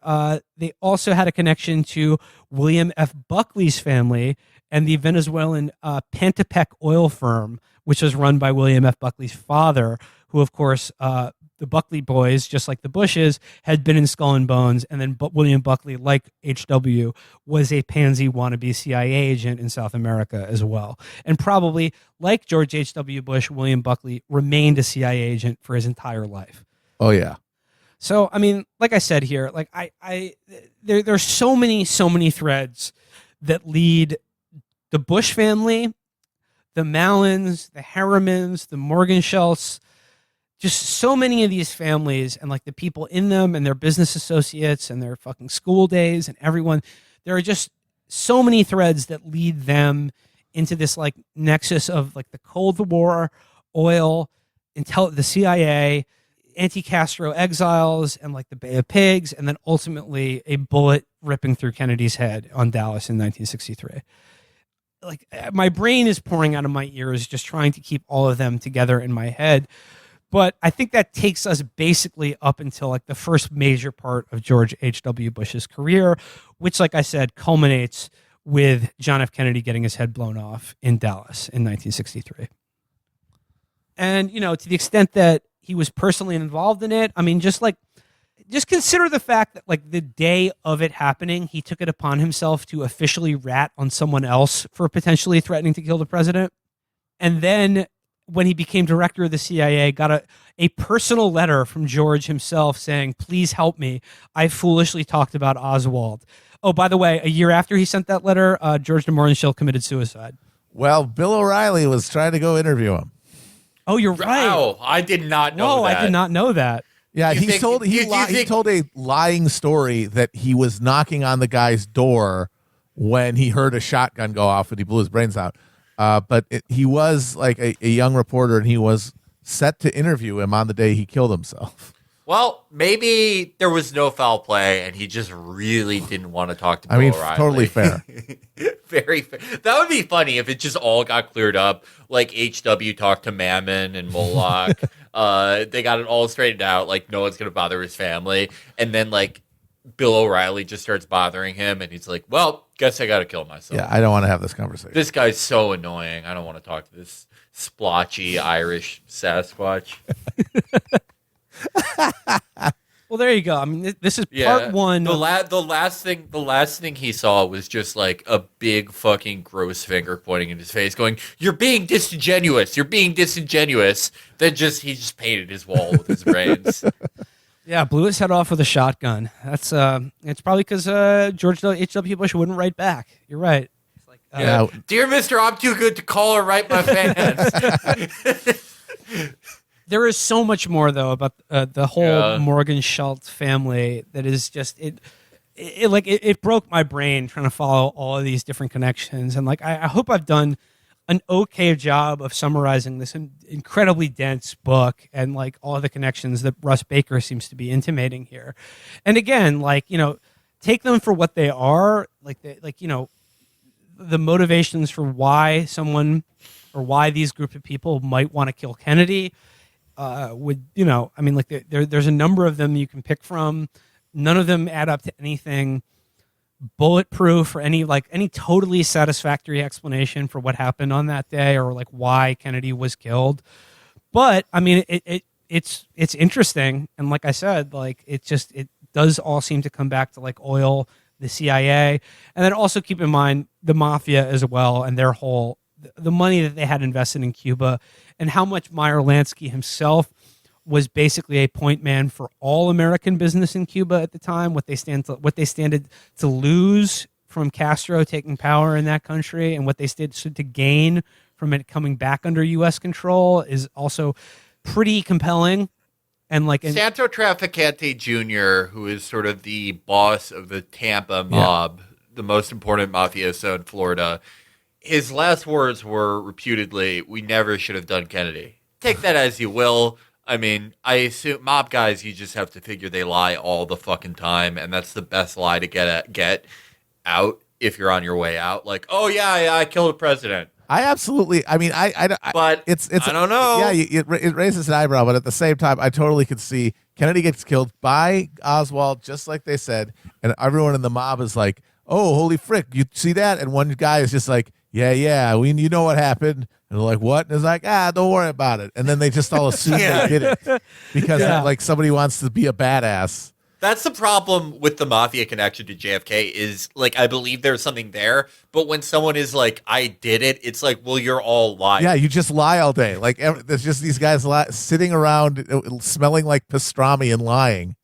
They also had a connection to William F. Buckley's family and the Venezuelan Pantepec oil firm, which was run by William F. Buckley's father, who, of course, the Buckley boys, just like the Bushes, had been in Skull and Bones. And then William Buckley, like H.W., was a pansy wannabe CIA agent in South America as well. And probably, like George H.W. Bush, William Buckley remained a CIA agent for his entire life. Oh, yeah. So, I mean, like I said here, like there's so many threads that lead the Bush family, the Mallons, the Harrimans, the Morgenschelts, just so many of these families and like the people in them and their business associates and their fucking school days and everyone. There are just so many threads that lead them into this like nexus of like the Cold War, oil, the CIA, anti-Castro exiles, and like the Bay of Pigs, and then ultimately a bullet ripping through Kennedy's head on Dallas in 1963. Like my brain is pouring out of my ears just trying to keep all of them together in my head. But I think that takes us basically up until like the first major part of George H.W. Bush's career, which, like I said, culminates with John F. Kennedy getting his head blown off in Dallas in 1963. And, you know, to the extent that he was personally involved in it, I mean, just consider the fact that like the day of it happening, he took it upon himself to officially rat on someone else for potentially threatening to kill the president. And then when he became director of the CIA, got a personal letter from George himself saying, "Please help me. I foolishly talked about Oswald." Oh, by the way, a year after he sent that letter, George de Morgenschel committed suicide. Well, Bill O'Reilly was trying to go interview him. Oh, you're right. Wow, I did not know that. I did not know that. Yeah, he told a lying story that he was knocking on the guy's door when he heard a shotgun go off and he blew his brains out. But he was like a young reporter, and he was set to interview him on the day he killed himself. Well, maybe there was no foul play, and he just really didn't want to talk to Bill O'Reilly. Totally fair. Very fair. That would be funny if it just all got cleared up. Like H.W. talked to Mammon and Moloch. They got it all straightened out. Like no one's going to bother his family. And then like Bill O'Reilly just starts bothering him, and he's like, well, guess I got to kill myself. Yeah, I don't want to have this conversation. This guy's so annoying. I don't want to talk to this splotchy Irish Sasquatch. Well, there you go. I mean, this is part one. The last thing he saw was just like a big fucking gross finger pointing in his face, going, "You're being disingenuous. You're being disingenuous." Then he just painted his wall with his brains. Yeah, blew his head off with a shotgun. That's it's probably because George H.W. Bush wouldn't write back. You're right. It's like, dear Mister, I'm too good to call or write my fans. There is so much more though about the whole Morgenschelt family that is just it broke my brain trying to follow all of these different connections, and like I hope I've done an okay job of summarizing this incredibly dense book and like all the connections that Russ Baker seems to be intimating here. And again, like, you know, take them for what they are, the motivations for why someone or why these group of people might want to kill Kennedy. There's a number of them you can pick from. None of them add up to anything bulletproof or any totally satisfactory explanation for what happened on that day or like why Kennedy was killed. But I mean, it's interesting, and like I said, like it does all seem to come back to like oil, the CIA, and then also keep in mind the mafia as well and their whole the money that they had invested in Cuba, and how much Meyer Lansky himself was basically a point man for all American business in Cuba at the time. What they standed to lose from Castro taking power in that country, and what they stood to gain from it coming back under U.S. control, is also pretty compelling. And like Santo Trafficante Jr., who is sort of the boss of the Tampa mob, the most important mafioso in Florida, his last words were reputedly, "We never should have done Kennedy." Take that as you will. I mean, I assume mob guys, you just have to figure they lie all the fucking time, and that's the best lie to get out if you're on your way out. Like, oh yeah, I killed a president. I absolutely. I mean, But it's I don't know. Yeah, it raises an eyebrow, but at the same time, I totally could see Kennedy gets killed by Oswald, just like they said, and everyone in the mob is like, "Oh, holy frick! You see that?" And one guy is just like, "Yeah, you know what happened." And they're like, "What?" And it's like, "Don't worry about it." And then they just all assume they did it because like somebody wants to be a badass. That's the problem with the mafia connection to JFK is, like, I believe there's something there, but when someone is like, I did it, it's like, well, you're all lying. Yeah, you just lie all day. Like, there's just these guys sitting around smelling like pastrami and lying.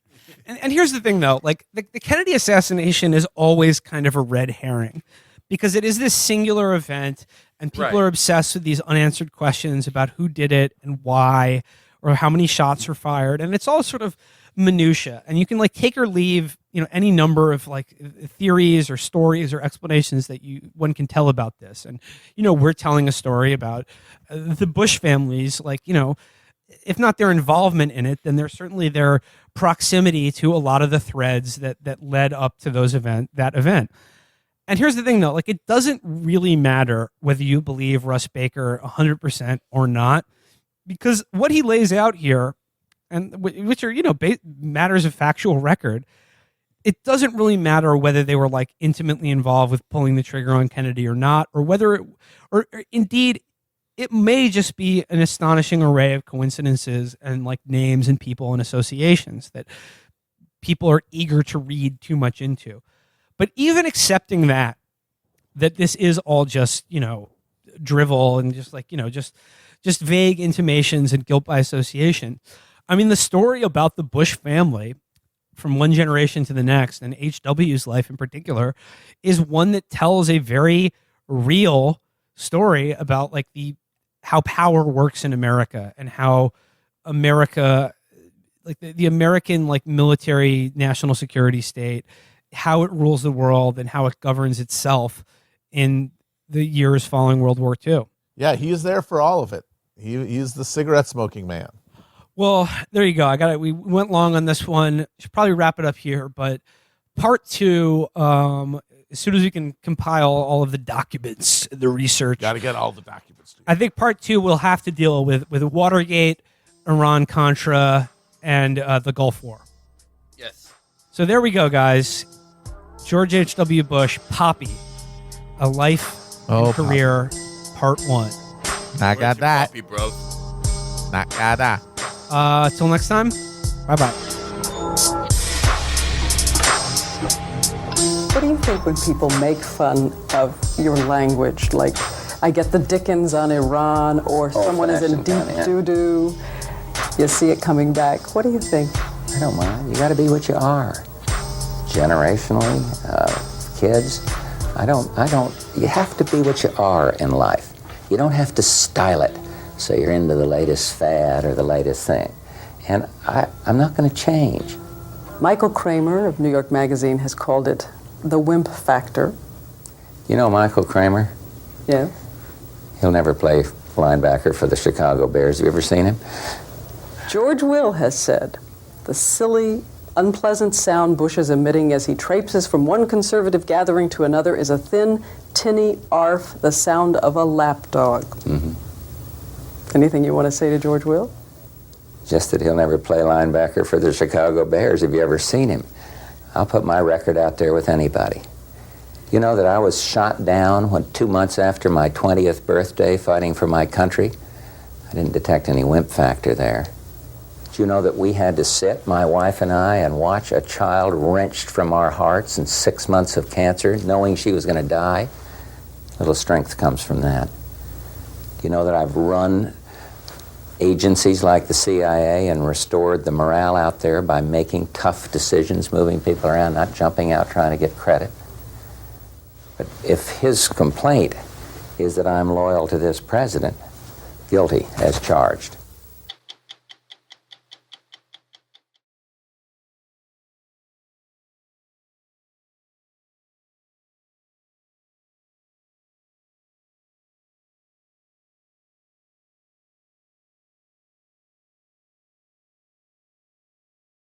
And here's the thing, though. Like, the Kennedy assassination is always kind of a red herring because it is this singular event, and people are obsessed with these unanswered questions about who did it and why, or how many shots were fired. And it's all sort of minutia, and you can like take or leave, any number of like theories or stories or explanations that one can tell about this. And we're telling a story about the Bush families, like, if not their involvement in it, then there's certainly their proximity to a lot of the threads that led up to that event. And here's the thing, though, like, it doesn't really matter whether you believe Russ Baker 100% or not, because what he lays out here, and which are matters of factual record, it doesn't really matter whether they were like intimately involved with pulling the trigger on Kennedy or not, or whether or indeed it may just be an astonishing array of coincidences and like names and people and associations that people are eager to read too much into. But even accepting that this is all just drivel and just like just vague intimations and guilt by association. I mean, the story about the Bush family from one generation to the next, and H.W.'s life in particular, is one that tells a very real story about like how power works in America and how America, like the American like military national security state, how it rules the world and how it governs itself in the years following World War II. Yeah, he's there for all of it. He's the cigarette smoking man. Well, there you go. We went long on this one. Should probably wrap it up here, but part 2, as soon as we can compile all of the documents, the research. Got to get all the documents. I think part 2 will have to deal with Watergate, Iran-Contra, and the Gulf War. Yes. So there we go, guys. George H.W. Bush, Poppy, A Life and Career, Part 1. Not got that. Poppy, bro. Not got that. Till next time, bye-bye. What do you think when people make fun of your language? Like, I get the Dickens on Iran, or someone is in deep doo-doo. You see it coming back. What do you think? I don't mind. You got to be what you are. Generationally, kids, you have to be what you are in life. You don't have to style it so you're into the latest fad or the latest thing. And I'm not going to change. Michael Kramer of New York Magazine has called it the wimp factor. You know Michael Kramer? Yeah. He'll never play linebacker for the Chicago Bears. Have you ever seen him? George Will has said, the silly, unpleasant sound Bush is emitting as he traipses from one conservative gathering to another is a thin, tinny arf, the sound of a lapdog. Mm-hmm. Anything you want to say to George Will? Just that he'll never play linebacker for the Chicago Bears. Have you ever seen him? I'll put my record out there with anybody. You know that I was shot down 2 months after my 20th birthday fighting for my country? I didn't detect any wimp factor there. Did you know that we had to sit, my wife and I, and watch a child wrenched from our hearts in 6 months of cancer, knowing she was going to die? Little strength comes from that. Do you know that I've run agencies like the CIA and restored the morale out there by making tough decisions, moving people around, not jumping out trying to get credit? But if his complaint is that I'm loyal to this president, guilty as charged.